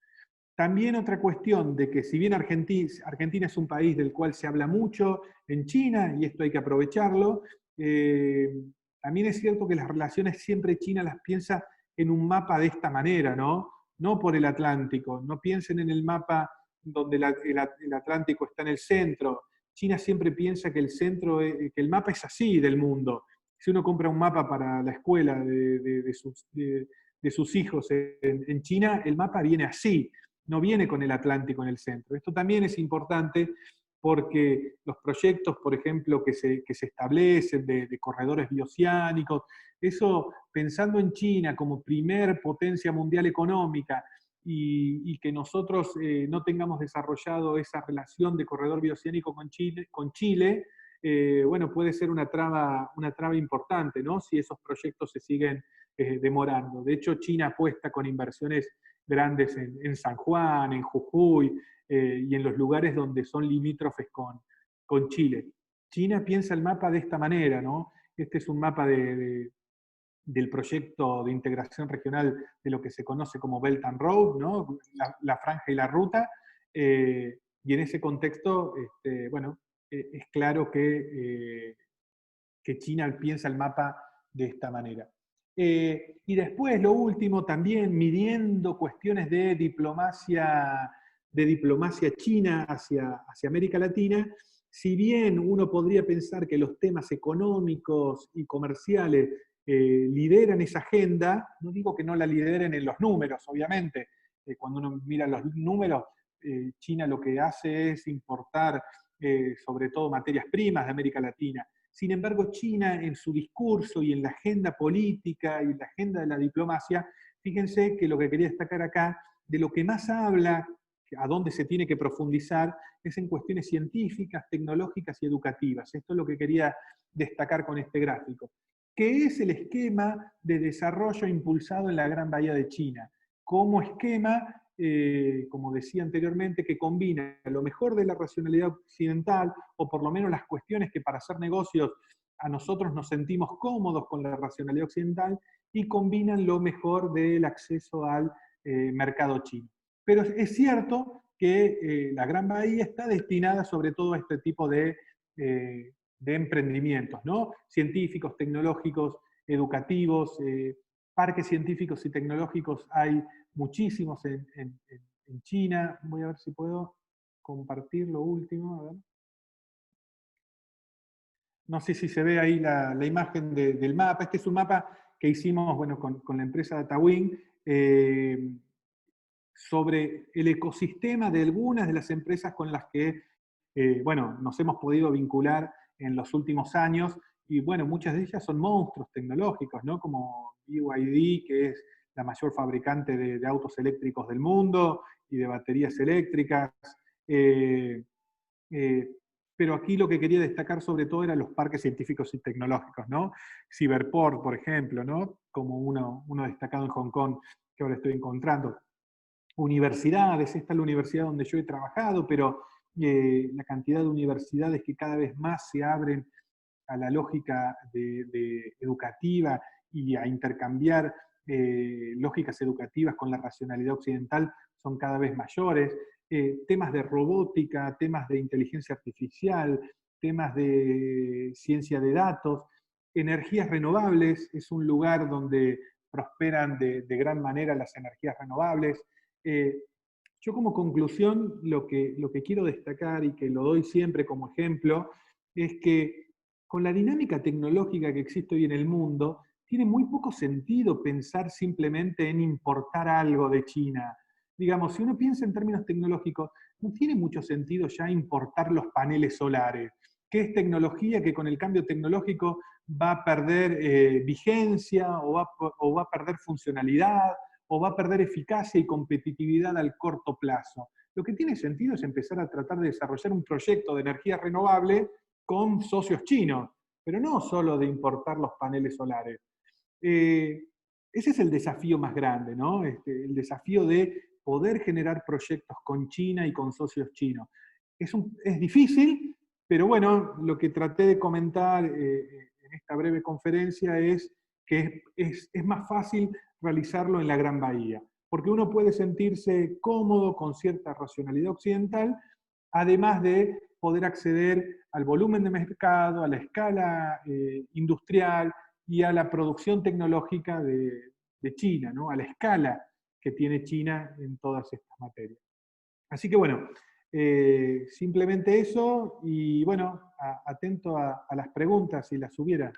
Speaker 2: También otra cuestión de que si bien Argentina es un país del cual se habla mucho en China, y esto hay que aprovecharlo, también es cierto que las relaciones siempre China las piensa en un mapa de esta manera, ¿no? No por el Atlántico, no piensen en el mapa donde el Atlántico está en el centro, China siempre piensa que el centro, que el mapa es así del mundo. Si uno compra un mapa para la escuela de sus hijos en China, el mapa viene así, no viene con el Atlántico en el centro. Esto también es importante porque los proyectos, por ejemplo, que se establecen de corredores bioceánicos, eso pensando en China como primer potencia mundial económica, y que nosotros no tengamos desarrollado esa relación de corredor bioceánico con Chile, bueno, puede ser una traba importante, ¿no? Si esos proyectos se siguen demorando. De hecho, China apuesta con inversiones grandes en San Juan, en Jujuy, y en los lugares donde son limítrofes con Chile. China piensa el mapa de esta manera, ¿no? Este es un mapa del proyecto de integración regional de lo que se conoce como Belt and Road, ¿no? La franja y la ruta, y en ese contexto, bueno, es claro que China piensa el mapa de esta manera. Y después, lo último, también midiendo cuestiones de diplomacia china hacia América Latina, si bien uno podría pensar que los temas económicos y comerciales lideran esa agenda, no digo que no la lideren en los números, obviamente. Cuando uno mira los números, China lo que hace es importar sobre todo materias primas de América Latina. Sin embargo, China en su discurso y en la agenda política y en la agenda de la diplomacia, fíjense que lo que quería destacar acá, de lo que más habla, a dónde se tiene que profundizar, es en cuestiones científicas, tecnológicas y educativas. Esto es lo que quería destacar con este gráfico. ¿Qué es el esquema de desarrollo impulsado en la Gran Bahía de China? Como esquema, como decía anteriormente, que combina lo mejor de la racionalidad occidental, o por lo menos las cuestiones que para hacer negocios a nosotros nos sentimos cómodos con la racionalidad occidental, y combinan lo mejor del acceso al mercado chino. Pero es cierto que la Gran Bahía está destinada sobre todo a este tipo de emprendimientos, ¿no? Científicos, tecnológicos, educativos, parques científicos y tecnológicos hay muchísimos en China. Voy a ver si puedo compartir lo último. A ver. No sé si se ve ahí la imagen del mapa. Este es un mapa que hicimos, bueno, con la empresa DataWing, sobre el ecosistema de algunas de las empresas con las que bueno, nos hemos podido vincular en los últimos años, y bueno, muchas de ellas son monstruos tecnológicos, ¿no? Como BYD, que es la mayor fabricante de autos eléctricos del mundo y de baterías eléctricas. Pero aquí lo que quería destacar sobre todo eran los parques científicos y tecnológicos, ¿no? Cyberport, por ejemplo, ¿no? Como uno destacado en Hong Kong, que ahora estoy encontrando. Universidades, esta es la universidad donde yo he trabajado, pero la cantidad de universidades que cada vez más se abren a la lógica educativa y a intercambiar lógicas educativas con la racionalidad occidental son cada vez mayores. Temas de robótica, temas de inteligencia artificial, temas de ciencia de datos, energías renovables, es un lugar donde prosperan de gran manera las energías renovables. Yo como conclusión lo que quiero destacar, y que lo doy siempre como ejemplo, es que con la dinámica tecnológica que existe hoy en el mundo, tiene muy poco sentido pensar simplemente en importar algo de China. Digamos, si uno piensa en términos tecnológicos, no tiene mucho sentido ya importar los paneles solares, que es tecnología que con el cambio tecnológico va a perder vigencia o va a perder funcionalidad, o va a perder eficacia y competitividad al corto plazo. Lo que tiene sentido es empezar a tratar de desarrollar un proyecto de energía renovable con socios chinos, pero no solo de importar los paneles solares. Ese es el desafío más grande, ¿no? El desafío de poder generar proyectos con China y con socios chinos. Es difícil, pero bueno, lo que traté de comentar en esta breve conferencia es que es más fácil realizarlo en la Gran Bahía, porque uno puede sentirse cómodo con cierta racionalidad occidental, además de poder acceder al volumen de mercado, a la escala industrial y a la producción tecnológica de China, ¿no? A la escala que tiene China en todas estas materias. Así que bueno, Simplemente eso, y bueno, atento a las preguntas si las hubiera.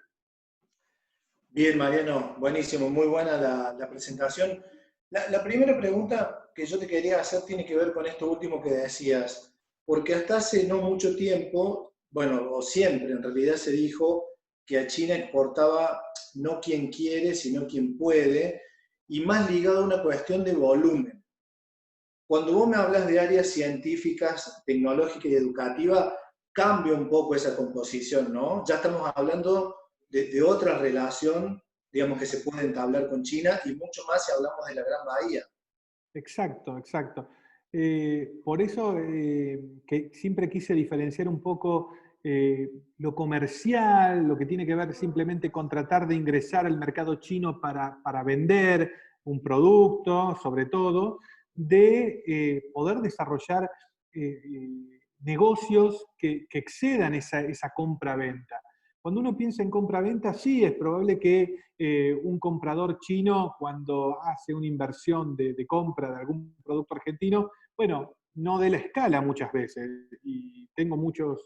Speaker 3: Bien, Mariano, buenísimo, muy buena la presentación. La primera pregunta que yo te quería hacer tiene que ver con esto último que decías, porque hasta hace no mucho tiempo, bueno, o siempre en realidad se dijo que a China exportaba no quien quiere, sino quien puede, y más ligado a una cuestión de volumen. Cuando vos me hablas de áreas científicas, tecnológicas y educativas, cambia un poco esa composición, ¿no? Ya estamos hablando de otra relación, digamos, que se puede entablar con China y mucho más si hablamos de la Gran Bahía.
Speaker 2: Exacto, exacto. Por eso que siempre quise diferenciar un poco lo comercial, lo que tiene que ver simplemente con tratar de ingresar al mercado chino para vender un producto, sobre todo, de poder desarrollar negocios que excedan esa compra-venta. Cuando uno piensa en compra-venta, sí, es probable que un comprador chino, cuando hace una inversión de compra de algún producto argentino, bueno, no dé la escala muchas veces. Y tengo muchos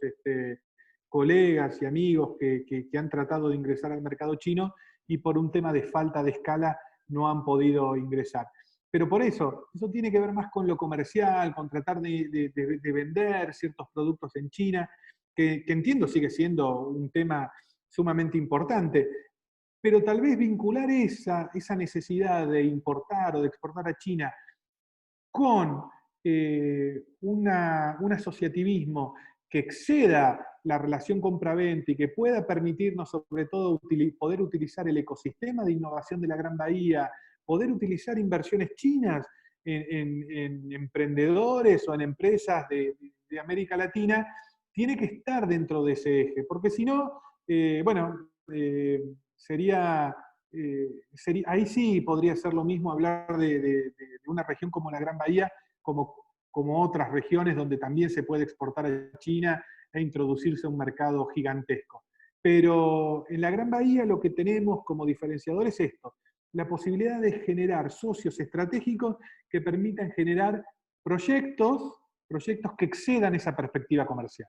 Speaker 2: colegas y amigos que han tratado de ingresar al mercado chino y por un tema de falta de escala no han podido ingresar. Pero por eso tiene que ver más con lo comercial, con tratar de vender ciertos productos en China, que entiendo sigue siendo un tema sumamente importante, pero tal vez vincular esa necesidad de importar o de exportar a China con un asociativismo que exceda la relación compra-venta y que pueda permitirnos sobre todo poder utilizar el ecosistema de innovación de la Gran Bahía, poder utilizar inversiones chinas en emprendedores o en empresas de América Latina, tiene que estar dentro de ese eje, porque si no, bueno, ahí sí podría ser lo mismo hablar de una región como la Gran Bahía, como otras regiones donde también se puede exportar a China e introducirse a un mercado gigantesco. Pero en la Gran Bahía lo que tenemos como diferenciador es esto, la posibilidad de generar socios estratégicos que permitan generar proyectos que excedan esa perspectiva comercial.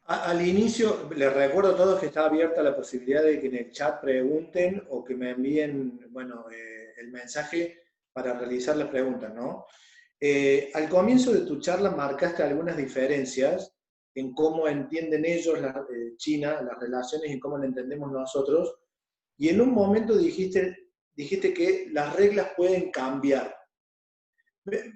Speaker 3: Al inicio, les recuerdo a todos que está abierta la posibilidad de que en el chat pregunten o que me envíen, bueno, el mensaje para realizar las preguntas, ¿no? Al comienzo de tu charla marcaste algunas diferencias en cómo entienden ellos, China, las relaciones y cómo la entendemos nosotros, y en un momento dijiste que las reglas pueden cambiar.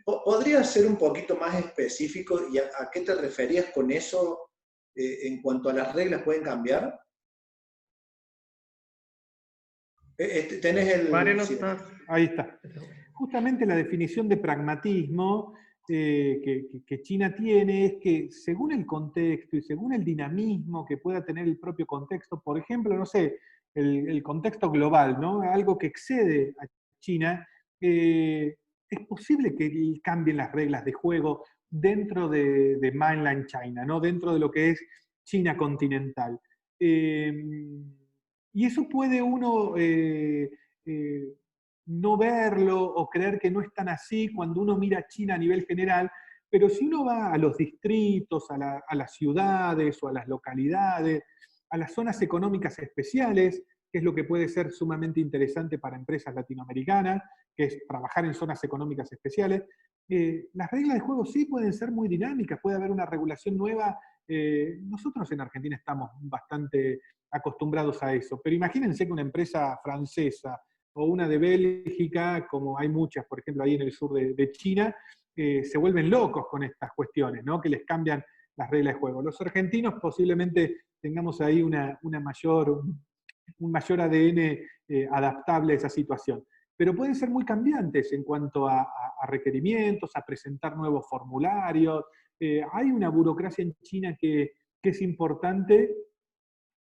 Speaker 3: ¿Podrías ser un poquito más específico y a qué te referías con eso en cuanto a las reglas pueden cambiar? Tenés el...
Speaker 4: Mario no
Speaker 3: Sí.
Speaker 4: está.
Speaker 2: Ahí está. Justamente la definición de pragmatismo que China tiene es que según el contexto y según el dinamismo que pueda tener el propio contexto, por ejemplo, no sé, el contexto global, ¿no? Algo que excede a China, es posible que cambien las reglas de juego dentro de mainland China, ¿no? Dentro de lo que es China continental. Y eso puede uno no verlo o creer que no es tan así cuando uno mira China a nivel general, pero si uno va a los distritos, a las ciudades o a las localidades, a las zonas económicas especiales, que es lo que puede ser sumamente interesante para empresas latinoamericanas, que es trabajar en zonas económicas especiales, las reglas de juego sí pueden ser muy dinámicas, puede haber una regulación nueva. Nosotros en Argentina estamos bastante acostumbrados a eso, pero imagínense que una empresa francesa o una de Bélgica, como hay muchas, por ejemplo, ahí en el sur de China, se vuelven locos con estas cuestiones, ¿no? Que les cambian las reglas de juego. Los argentinos posiblemente tengamos ahí un mayor ADN adaptable a esa situación. Pero pueden ser muy cambiantes en cuanto a requerimientos, a presentar nuevos formularios. Hay una burocracia en China que es importante,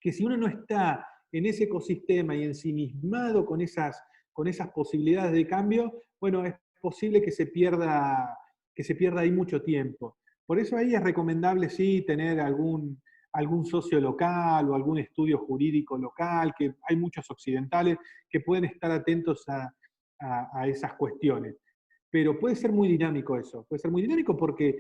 Speaker 2: que si uno no está en ese ecosistema y ensimismado con esas posibilidades de cambio, bueno, es posible que se pierda ahí mucho tiempo. Por eso ahí es recomendable, sí, tener algún socio local o algún estudio jurídico local, que hay muchos occidentales que pueden estar atentos a esas cuestiones. pero puede ser muy dinámico eso. Puede ser muy dinámico porque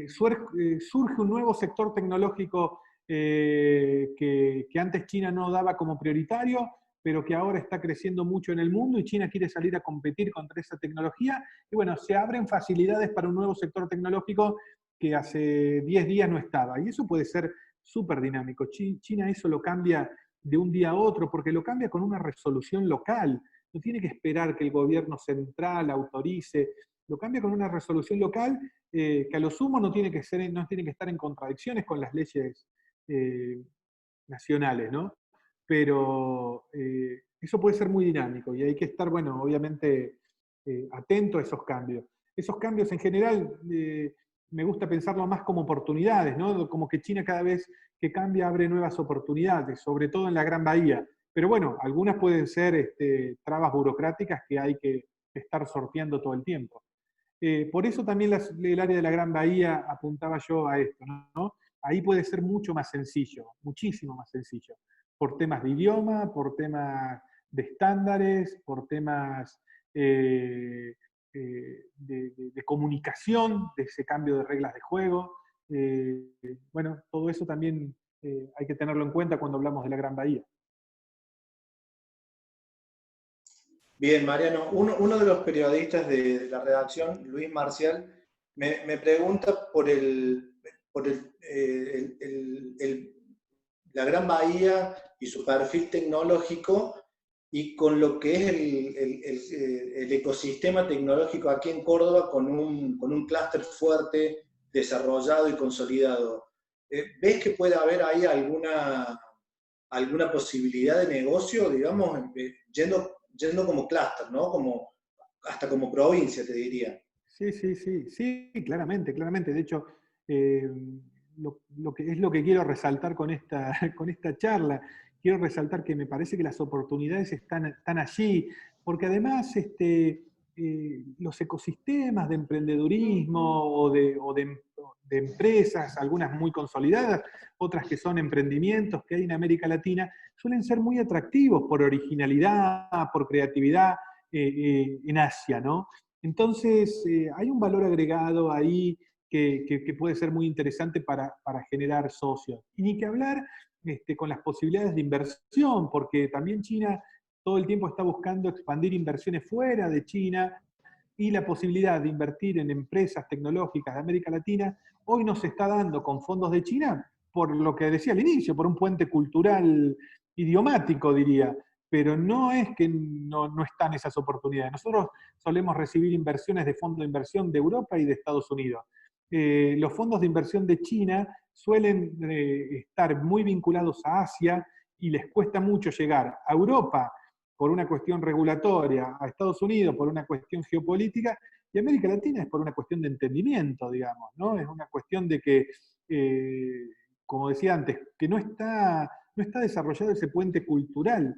Speaker 2: surge un nuevo sector tecnológico que antes China no daba como prioritario, pero que ahora está creciendo mucho en el mundo y China quiere salir a competir contra esa tecnología. Y bueno, se abren facilidades para un nuevo sector tecnológico que hace 10 días no estaba. Y eso puede ser súper dinámico. China eso lo cambia de un día a otro, porque lo cambia con una resolución local. No tiene que esperar que el gobierno central autorice, lo cambia con una resolución local que a lo sumo no tiene que estar en contradicciones con las leyes nacionales, ¿no? Pero eso puede ser muy dinámico y hay que estar, bueno, obviamente atento a esos cambios. Esos cambios en general me gusta pensarlo más como oportunidades, ¿no? Como que China cada vez que cambia abre nuevas oportunidades, sobre todo en la Gran Bahía. Pero bueno, algunas pueden ser trabas burocráticas que hay que estar sorteando todo el tiempo. Por eso también el área de la Gran Bahía apuntaba yo a esto, ¿no? Ahí puede ser mucho más sencillo, muchísimo más sencillo, por temas de idioma, por temas de estándares, por temas de comunicación, de ese cambio de reglas de juego. Bueno, todo eso también hay que tenerlo en cuenta cuando hablamos de la Gran Bahía.
Speaker 3: Bien, Mariano, uno de los periodistas de la redacción, Luis Marcial, me pregunta por la Gran Bahía y su perfil tecnológico y con lo que es el ecosistema tecnológico aquí en Córdoba con un clúster fuerte, desarrollado y consolidado. ¿Ves que puede haber ahí alguna posibilidad de negocio, digamos, yendo como clúster, ¿no? Hasta como provincia, te diría.
Speaker 2: Sí, claramente, claramente. De hecho, lo que es lo que quiero resaltar con con esta charla. Quiero resaltar que me parece que las oportunidades están allí, porque además los ecosistemas de emprendedurismo de empresas, algunas muy consolidadas, otras que son emprendimientos que hay en América Latina, suelen ser muy atractivos por originalidad, por creatividad en Asia, ¿no? Entonces, hay un valor agregado ahí que puede ser muy interesante para generar socios. Y ni que hablar con las posibilidades de inversión, porque también China todo el tiempo está buscando expandir inversiones fuera de China y la posibilidad de invertir en empresas tecnológicas de América Latina hoy nos está dando con fondos de China, por lo que decía al inicio, por un puente cultural idiomático, diría. Pero no es que no están esas oportunidades. Nosotros solemos recibir inversiones de fondos de inversión de Europa y de Estados Unidos. Los fondos de inversión de China suelen estar muy vinculados a Asia y les cuesta mucho llegar a Europa por una cuestión regulatoria, a Estados Unidos por una cuestión geopolítica, y América Latina es por una cuestión de entendimiento, digamos, ¿no? Es una cuestión de que, como decía antes, que no está desarrollado ese puente cultural.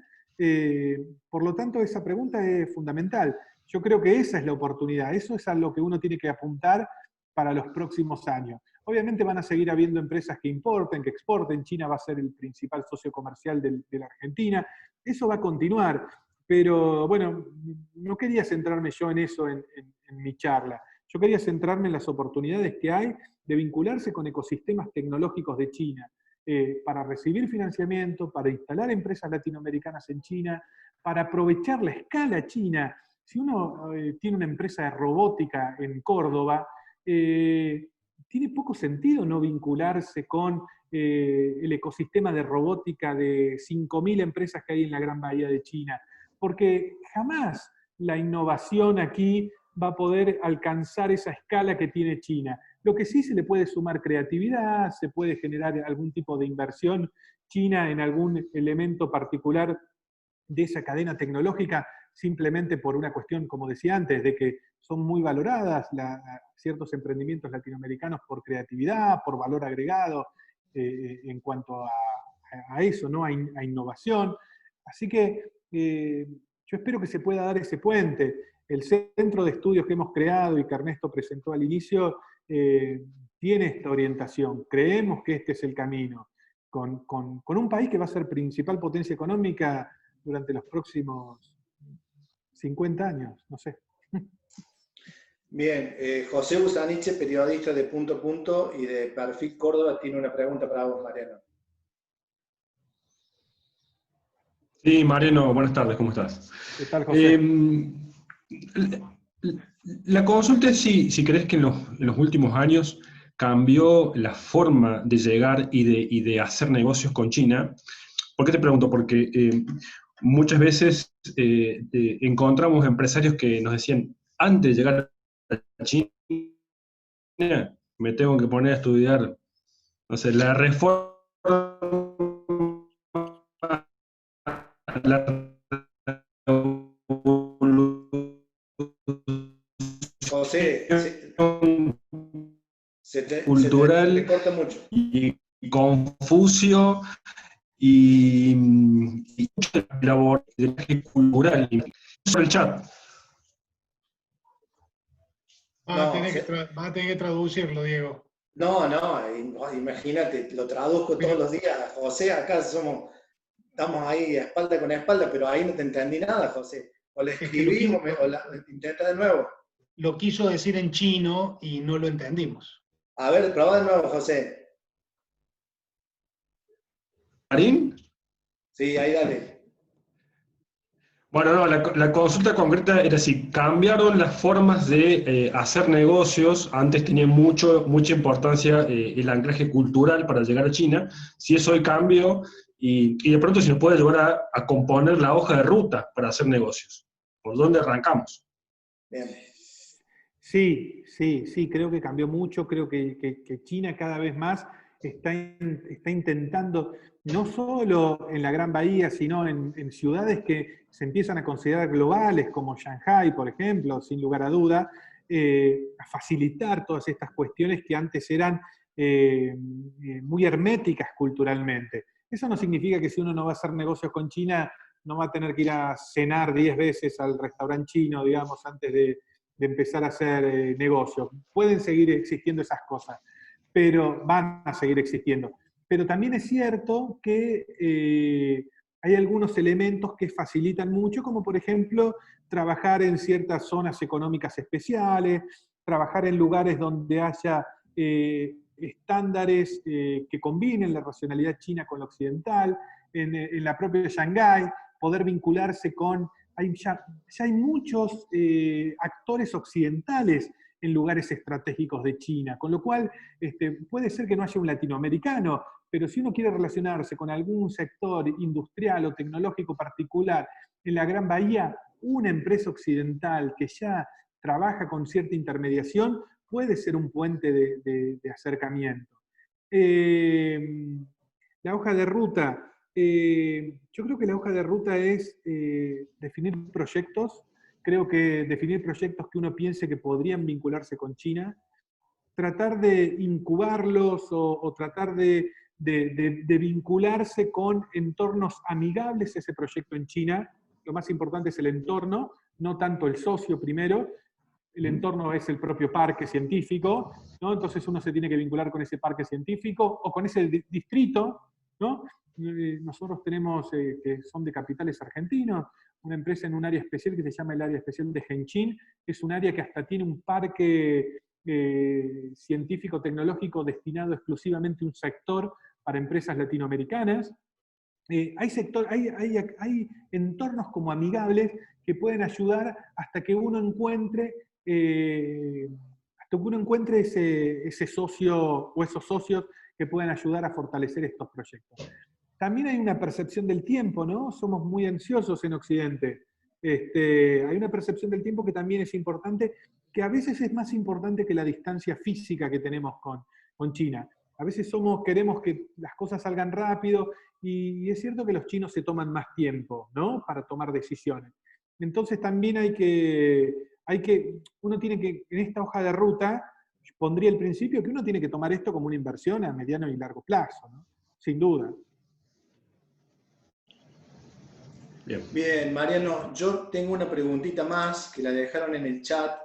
Speaker 2: Por lo tanto, esa pregunta es fundamental. Yo creo que esa es la oportunidad, eso es a lo que uno tiene que apuntar para los próximos años. Obviamente van a seguir habiendo empresas que importen, que exporten. China va a ser el principal socio comercial de la Argentina. Eso va a continuar. Pero bueno, no quería centrarme yo en eso en mi charla. Yo quería centrarme en las oportunidades que hay de vincularse con ecosistemas tecnológicos de China, para recibir financiamiento, para instalar empresas latinoamericanas en China, para aprovechar la escala china. Si uno tiene una empresa de robótica en Córdoba, tiene poco sentido no vincularse con el ecosistema de robótica de 5.000 empresas que hay en la Gran Bahía de China, porque jamás la innovación aquí va a poder alcanzar esa escala que tiene China. Lo que sí se le puede sumar creatividad, se puede generar algún tipo de inversión china en algún elemento particular de esa cadena tecnológica, simplemente por una cuestión, como decía antes, de que son muy valoradas ciertos emprendimientos latinoamericanos por creatividad, por valor agregado, en cuanto a eso, ¿no? A innovación. Así que yo espero que se pueda dar ese puente. El centro de estudios que hemos creado y que Ernesto presentó al inicio tiene esta orientación. Creemos que este es el camino. Con un país que va a ser principal potencia económica durante los próximos 50 años, no sé.
Speaker 3: Bien, José Usaniche, periodista de Punto Punto y de Perfil Córdoba, tiene una pregunta para vos, Mariano.
Speaker 4: Sí, Mariano, buenas tardes, ¿cómo estás?
Speaker 2: ¿Qué tal, José?
Speaker 4: La consulta es si crees que en los últimos años cambió la forma de llegar y de hacer negocios con China. ¿Por qué te pregunto? Porque muchas veces encontramos empresarios que nos decían, antes de llegar a China, me tengo que poner a estudiar, no sé, la reforma, la
Speaker 3: José, se te
Speaker 4: cultural
Speaker 3: corta mucho.
Speaker 4: y Confucio y mucha labor de cultural sobre el chat.
Speaker 3: No,
Speaker 1: Va a tener que traducirlo, Diego.
Speaker 3: no, imagínate, lo traduzco todos los días. José, acá estamos ahí espalda con espalda, pero ahí no te entendí nada, José. O le escribí o intenta de nuevo.
Speaker 1: Lo quiso decir en chino y no lo entendimos.
Speaker 3: A ver, probá de nuevo, José.
Speaker 4: ¿Marín?
Speaker 3: Sí, ahí dale.
Speaker 4: Bueno, no, la consulta concreta era si cambiaron las formas de hacer negocios. Antes tenía mucha importancia el anclaje cultural para llegar a China. Si eso hoy cambió y de pronto si nos puede ayudar a componer la hoja de ruta para hacer negocios. ¿Por dónde arrancamos?
Speaker 3: Bien.
Speaker 2: Sí, creo que cambió mucho, creo que China cada vez más está intentando, no solo en la Gran Bahía, sino en ciudades que se empiezan a considerar globales, como Shanghái, por ejemplo, sin lugar a duda, a facilitar todas estas cuestiones que antes eran muy herméticas culturalmente. Eso no significa que si uno no va a hacer negocios con China, no va a tener que ir a cenar 10 veces al restaurante chino, digamos, antes de empezar a hacer negocio. Pueden seguir existiendo esas cosas, pero van a seguir existiendo. Pero también es cierto que hay algunos elementos que facilitan mucho, como por ejemplo trabajar en ciertas zonas económicas especiales, trabajar en lugares donde haya estándares que combinen la racionalidad china con la occidental, en la propia Shanghái, poder vincularse con ya hay muchos actores occidentales en lugares estratégicos de China, con lo cual puede ser que no haya un latinoamericano, pero si uno quiere relacionarse con algún sector industrial o tecnológico particular en la Gran Bahía, una empresa occidental que ya trabaja con cierta intermediación puede ser un puente de acercamiento. La hoja de ruta. Yo creo que la hoja de ruta es definir proyectos. Creo que definir proyectos que uno piense que podrían vincularse con China, tratar de incubarlos o tratar de vincularse con entornos amigables a ese proyecto en China. Lo más importante es el entorno, no tanto el socio primero. El entorno es el propio parque científico, ¿no? Entonces uno se tiene que vincular con ese parque científico o con ese distrito, ¿no? Nosotros tenemos, que son de capitales argentinos, una empresa en un área especial que se llama el Área Especial de Hengqin, que es un área que hasta tiene un parque científico-tecnológico destinado exclusivamente a un sector para empresas latinoamericanas. Hay entornos como amigables que pueden ayudar hasta que uno encuentre ese socio o esos socios que puedan ayudar a fortalecer estos proyectos. También hay una percepción del tiempo, ¿no? Somos muy ansiosos en Occidente. Hay una percepción del tiempo que también es importante, que a veces es más importante que la distancia física que tenemos con China. A veces queremos que las cosas salgan rápido y es cierto que los chinos se toman más tiempo, ¿no? Para tomar decisiones. Entonces también uno tiene que, en esta hoja de ruta, pondría el principio que uno tiene que tomar esto como una inversión a mediano y largo plazo, ¿no? Sin duda.
Speaker 3: Bien, Mariano, yo tengo una preguntita más que la dejaron en el chat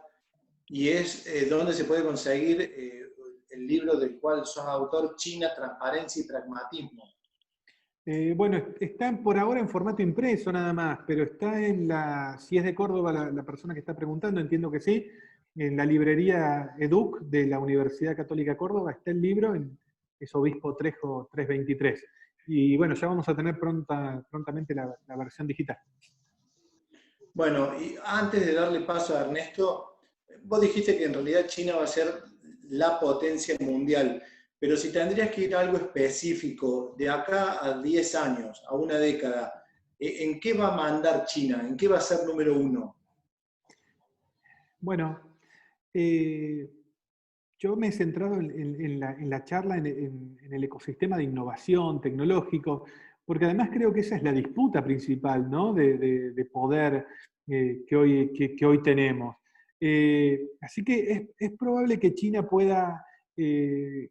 Speaker 3: y es ¿dónde se puede conseguir el libro del cual sos autor, China, Transparencia y Pragmatismo?
Speaker 2: Bueno, está por ahora en formato impreso nada más, pero está si es de Córdoba la persona que está preguntando, entiendo que sí, en la librería EDUC de la Universidad Católica Córdoba está el libro, es Obispo Trejo 323. Y bueno, ya vamos a tener prontamente la versión digital.
Speaker 3: Bueno, y antes de darle paso a Ernesto, vos dijiste que en realidad China va a ser la potencia mundial, pero si tendrías que ir a algo específico, de acá a 10 años, a una década, ¿en qué va a mandar China? ¿En qué va a ser número uno?
Speaker 2: Bueno, yo me he centrado en la charla en el ecosistema de innovación tecnológico, porque además creo que esa es la disputa principal, ¿no? de poder que hoy tenemos. Así que es probable que China pueda, 10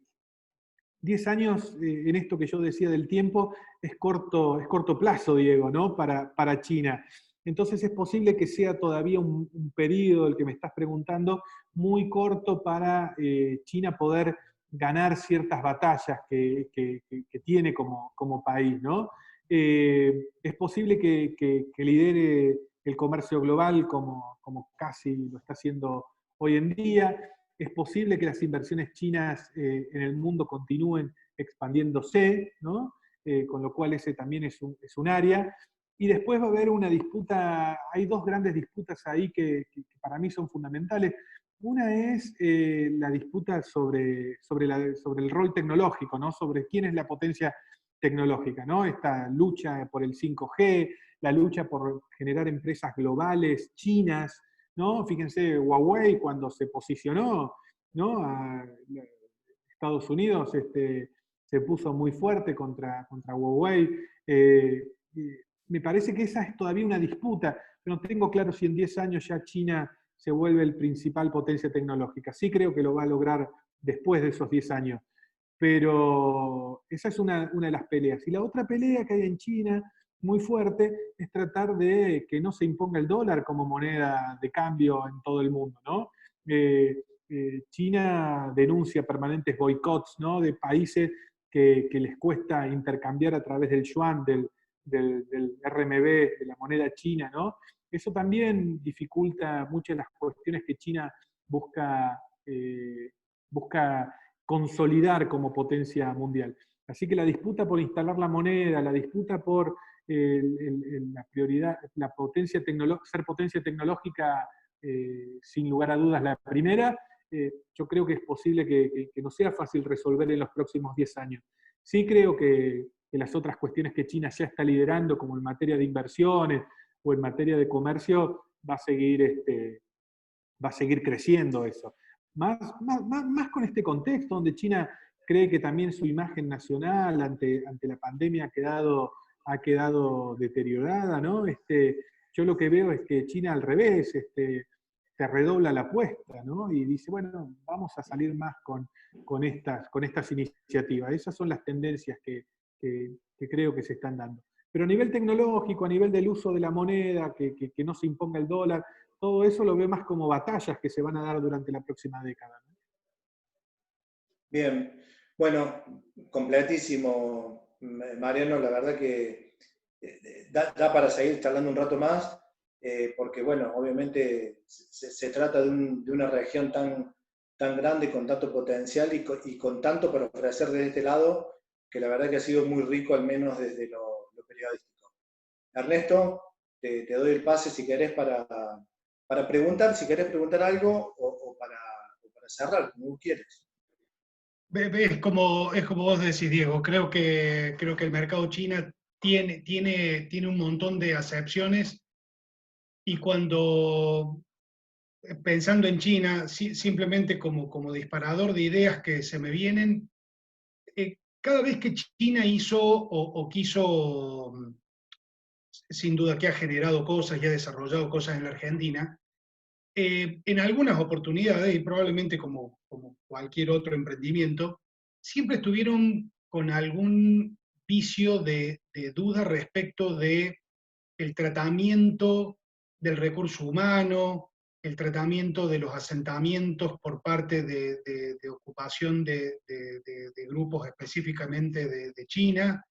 Speaker 2: años en esto que yo decía del tiempo, es corto plazo, Diego, ¿no? Para China. Entonces es posible que sea todavía un periodo, el que me estás preguntando, muy corto para China poder ganar ciertas batallas que tiene como país, ¿no? Es posible que lidere el comercio global como casi lo está haciendo hoy en día. Es posible que las inversiones chinas en el mundo continúen expandiéndose, ¿no? Con lo cual ese también es un área. Y después va a haber una disputa, hay dos grandes disputas ahí que para mí son fundamentales. Una es la disputa sobre el rol tecnológico, ¿no? Sobre quién es la potencia tecnológica, ¿no? Esta lucha por el 5G, la lucha por generar empresas globales, chinas, ¿no? Fíjense, Huawei cuando se posicionó, ¿no? Estados Unidos se puso muy fuerte contra Huawei. Me parece que esa es todavía una disputa. Yo no tengo claro si en 10 años ya China se vuelve el principal potencia tecnológica. Sí creo que lo va a lograr después de esos 10 años. Pero esa es una de las peleas. Y la otra pelea que hay en China, muy fuerte, es tratar de que no se imponga el dólar como moneda de cambio en todo el mundo, ¿no? China denuncia permanentes boicots, ¿no? De países que les cuesta intercambiar a través del yuan, del RMB, de la moneda china, ¿no? Eso también dificulta muchas de las cuestiones que China busca consolidar como potencia mundial. Así que la disputa por instalar la moneda, la disputa por la prioridad, ser potencia tecnológica, sin lugar a dudas la primera, yo creo que es posible que no sea fácil resolver en los próximos 10 años. Sí creo que las otras cuestiones que China ya está liderando, como en materia de inversiones o en materia de comercio, va a seguir creciendo eso. Más con este contexto donde China cree que también su imagen nacional ante la pandemia ha quedado deteriorada, ¿no? Yo lo que veo es que China al revés, se redobla la apuesta, ¿no? Y dice, bueno, vamos a salir más con estas iniciativas. Esas son las tendencias que creo que se están dando. Pero a nivel tecnológico, a nivel del uso de la moneda, que no se imponga el dólar, todo eso lo veo más como batallas que se van a dar durante la próxima década, ¿no?
Speaker 3: Bien, bueno, completísimo, Mariano, la verdad que da para seguir charlando un rato más, porque bueno, obviamente se trata de una región tan grande, con tanto potencial y con tanto para ofrecer desde este lado, que la verdad que ha sido muy rico, al menos desde lo periodístico. Ernesto, te doy el pase si querés para preguntar, si querés preguntar algo o para cerrar, como quieres.
Speaker 1: Es como vos decís, Diego. Creo que el mercado chino tiene un montón de acepciones, y cuando, pensando en China, simplemente como disparador de ideas que se me vienen, cada vez que China hizo o quiso, sin duda que ha generado cosas y ha desarrollado cosas en la Argentina, en algunas oportunidades, y probablemente como cualquier otro emprendimiento, siempre estuvieron con algún vicio de duda respecto de el tratamiento del recurso humano, el tratamiento de los asentamientos por parte de ocupación de grupos específicamente de China.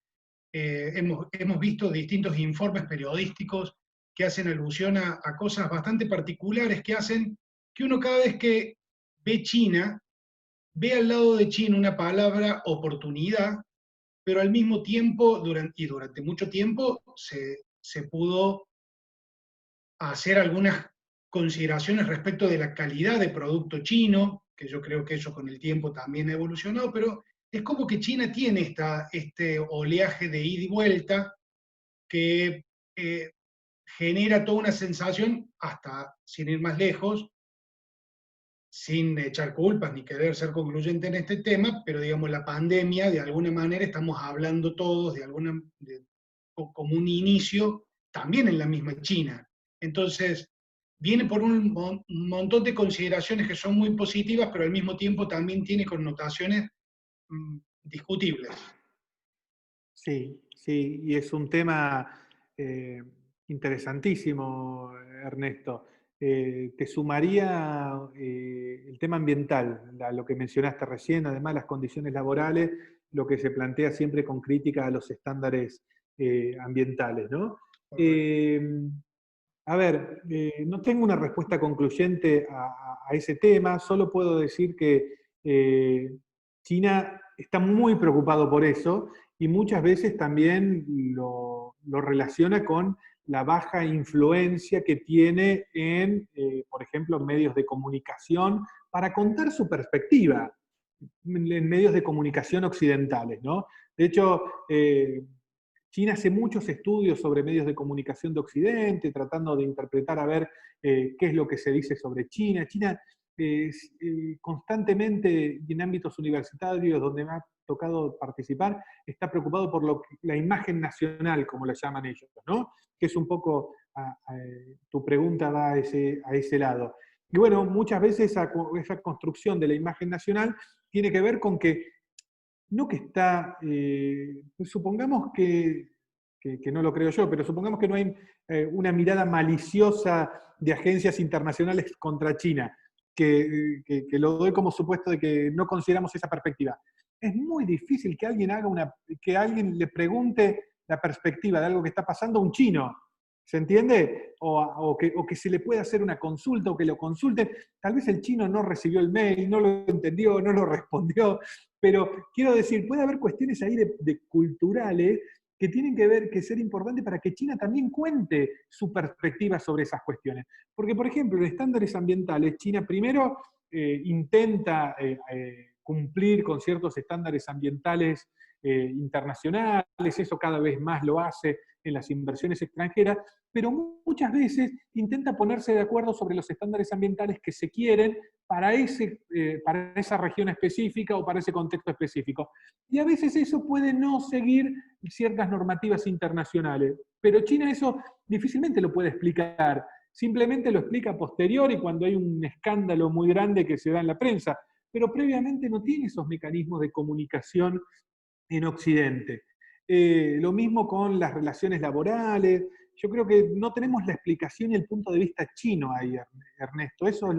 Speaker 1: Hemos visto distintos informes periodísticos que hacen alusión a cosas bastante particulares que hacen que uno cada vez que ve China, ve al lado de China una palabra oportunidad, pero al mismo tiempo, durante mucho tiempo, se pudo hacer algunas consideraciones respecto de la calidad de producto chino, que yo creo que eso con el tiempo también ha evolucionado, pero es como que China tiene este oleaje de ida y vuelta que genera toda una sensación, hasta sin ir más lejos, sin echar culpas ni querer ser concluyente en este tema, pero digamos la pandemia, de alguna manera estamos hablando todos como un inicio también en la misma China. Entonces, viene por un montón de consideraciones que son muy positivas, pero al mismo tiempo también tiene connotaciones discutibles.
Speaker 2: Sí, sí, y es un tema interesantísimo, Ernesto. Te sumaría el tema ambiental, lo que mencionaste recién, además las condiciones laborales, lo que se plantea siempre con crítica a los estándares ambientales, ¿no? A ver, no tengo una respuesta concluyente a ese tema, solo puedo decir que China está muy preocupado por eso y muchas veces también lo relaciona con la baja influencia que tiene en, por ejemplo, medios de comunicación para contar su perspectiva en medios de comunicación occidentales, ¿no? De hecho, China hace muchos estudios sobre medios de comunicación de Occidente, tratando de interpretar a ver qué es lo que se dice sobre China. China constantemente, en ámbitos universitarios donde me ha tocado participar, está preocupado por la imagen nacional, como la llaman ellos, ¿no? Que es un poco, tu pregunta va a ese lado. Y bueno, muchas veces esa construcción de la imagen nacional tiene que ver con que no que está, supongamos que no lo creo yo, pero supongamos que no hay una mirada maliciosa de agencias internacionales contra China, que lo doy como supuesto de que no consideramos esa perspectiva. Es muy difícil que alguien le pregunte la perspectiva de algo que está pasando a un chino, ¿se entiende? O que se le pueda hacer una consulta o que lo consulten. Tal vez el chino no recibió el mail, no lo entendió, no lo respondió, pero quiero decir, puede haber cuestiones ahí de culturales que tienen que ser importantes para que China también cuente su perspectiva sobre esas cuestiones. Porque, por ejemplo, en estándares ambientales, China primero intenta cumplir con ciertos estándares ambientales internacionales, eso cada vez más lo hace en las inversiones extranjeras, pero muchas veces intenta ponerse de acuerdo sobre los estándares ambientales que se quieren para esa región específica o para ese contexto específico. Y a veces eso puede no seguir ciertas normativas internacionales, pero China eso difícilmente lo puede explicar, simplemente lo explica a posteriori cuando hay un escándalo muy grande que se da en la prensa, pero previamente no tiene esos mecanismos de comunicación en Occidente. Lo mismo con las relaciones laborales. Yo creo que no tenemos la explicación y el punto de vista chino ahí, Ernesto. Eso es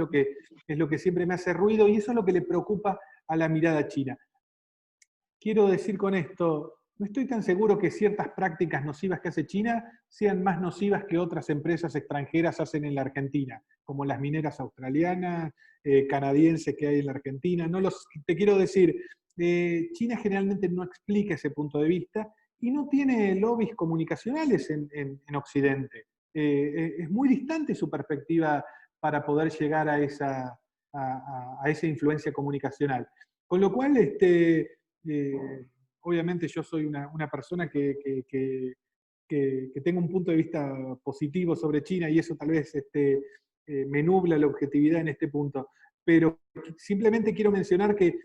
Speaker 2: lo que siempre me hace ruido y eso es lo que le preocupa a la mirada china. Quiero decir con esto, no estoy tan seguro que ciertas prácticas nocivas que hace China sean más nocivas que otras empresas extranjeras hacen en la Argentina, como las mineras australianas, canadienses que hay en la Argentina. Te quiero decir, China generalmente no explica ese punto de vista y no tiene lobbies comunicacionales en Occidente. Es muy distante su perspectiva para poder llegar a esa influencia comunicacional. Con lo cual, obviamente yo soy una persona que tengo un punto de vista positivo sobre China y eso tal vez me nubla la objetividad en este punto. Pero simplemente quiero mencionar que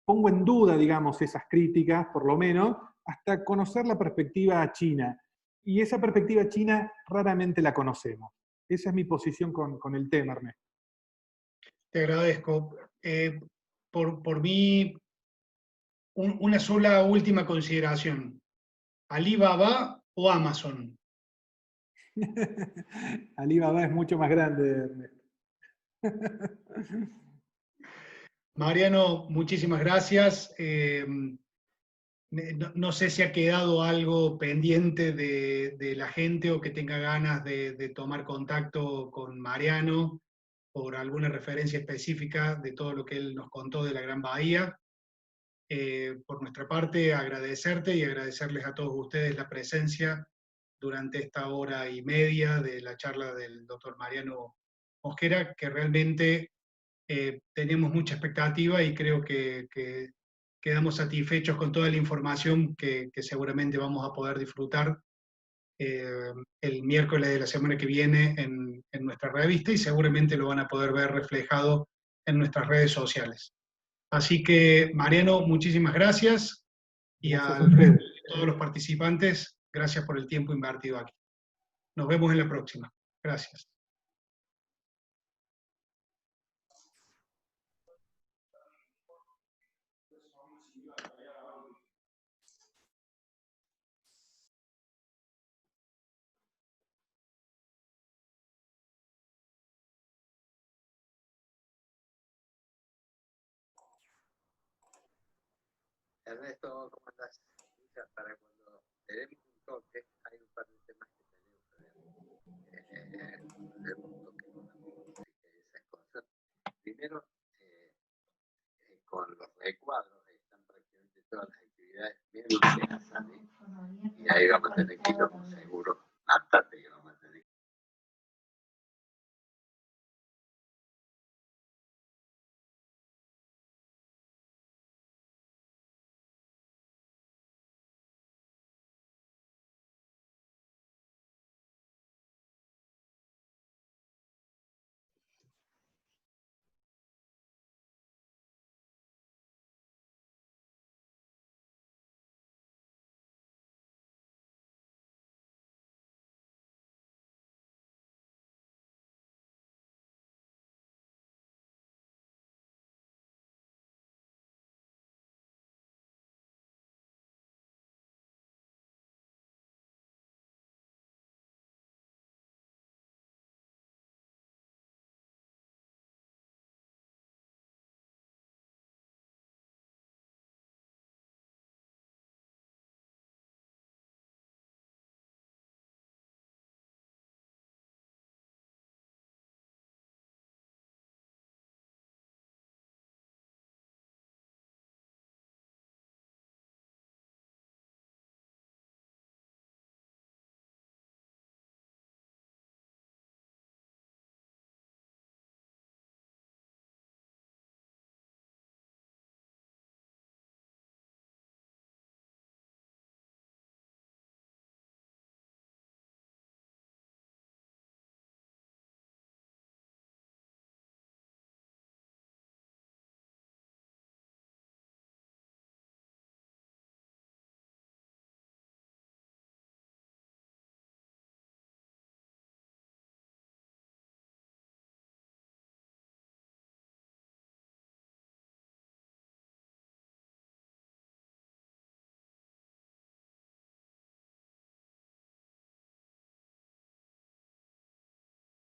Speaker 2: pongo en duda, digamos, esas críticas, por lo menos, hasta conocer la perspectiva china. Y esa perspectiva china raramente la conocemos. Esa es mi posición con el tema, Ernesto.
Speaker 1: Te agradezco. Por mí, una sola última consideración. ¿Alibaba o Amazon?
Speaker 2: Alibaba es mucho más grande, Ernesto.
Speaker 1: Mariano, muchísimas gracias. No sé si ha quedado algo pendiente de la gente o que tenga ganas de tomar contacto con Mariano por alguna referencia específica de todo lo que él nos contó de la Gran Bahía. Por nuestra parte, agradecerte y agradecerles a todos ustedes la presencia durante esta hora y media de la charla del doctor Mariano Mosquera, que realmente tenemos mucha expectativa y creo que quedamos satisfechos con toda la información que seguramente vamos a poder disfrutar el miércoles de la semana que viene en nuestra revista, y seguramente lo van a poder ver reflejado en nuestras redes sociales. Así que, Mariano, muchísimas gracias, y
Speaker 2: Gracias a
Speaker 1: al resto
Speaker 2: ustedes.
Speaker 1: de todos los participantes, gracias por el tiempo invertido aquí. Nos vemos en la próxima. Gracias.
Speaker 5: Ernesto, ¿cómo andás? Para cuando le demos un toque, hay un par de temas que tenemos que ver. Le demos un toque con la música y esas cosas. Primero, con los recuadros, están prácticamente todas las actividades bien ordenadas, ¿sí? Y ahí vamos a tener que ir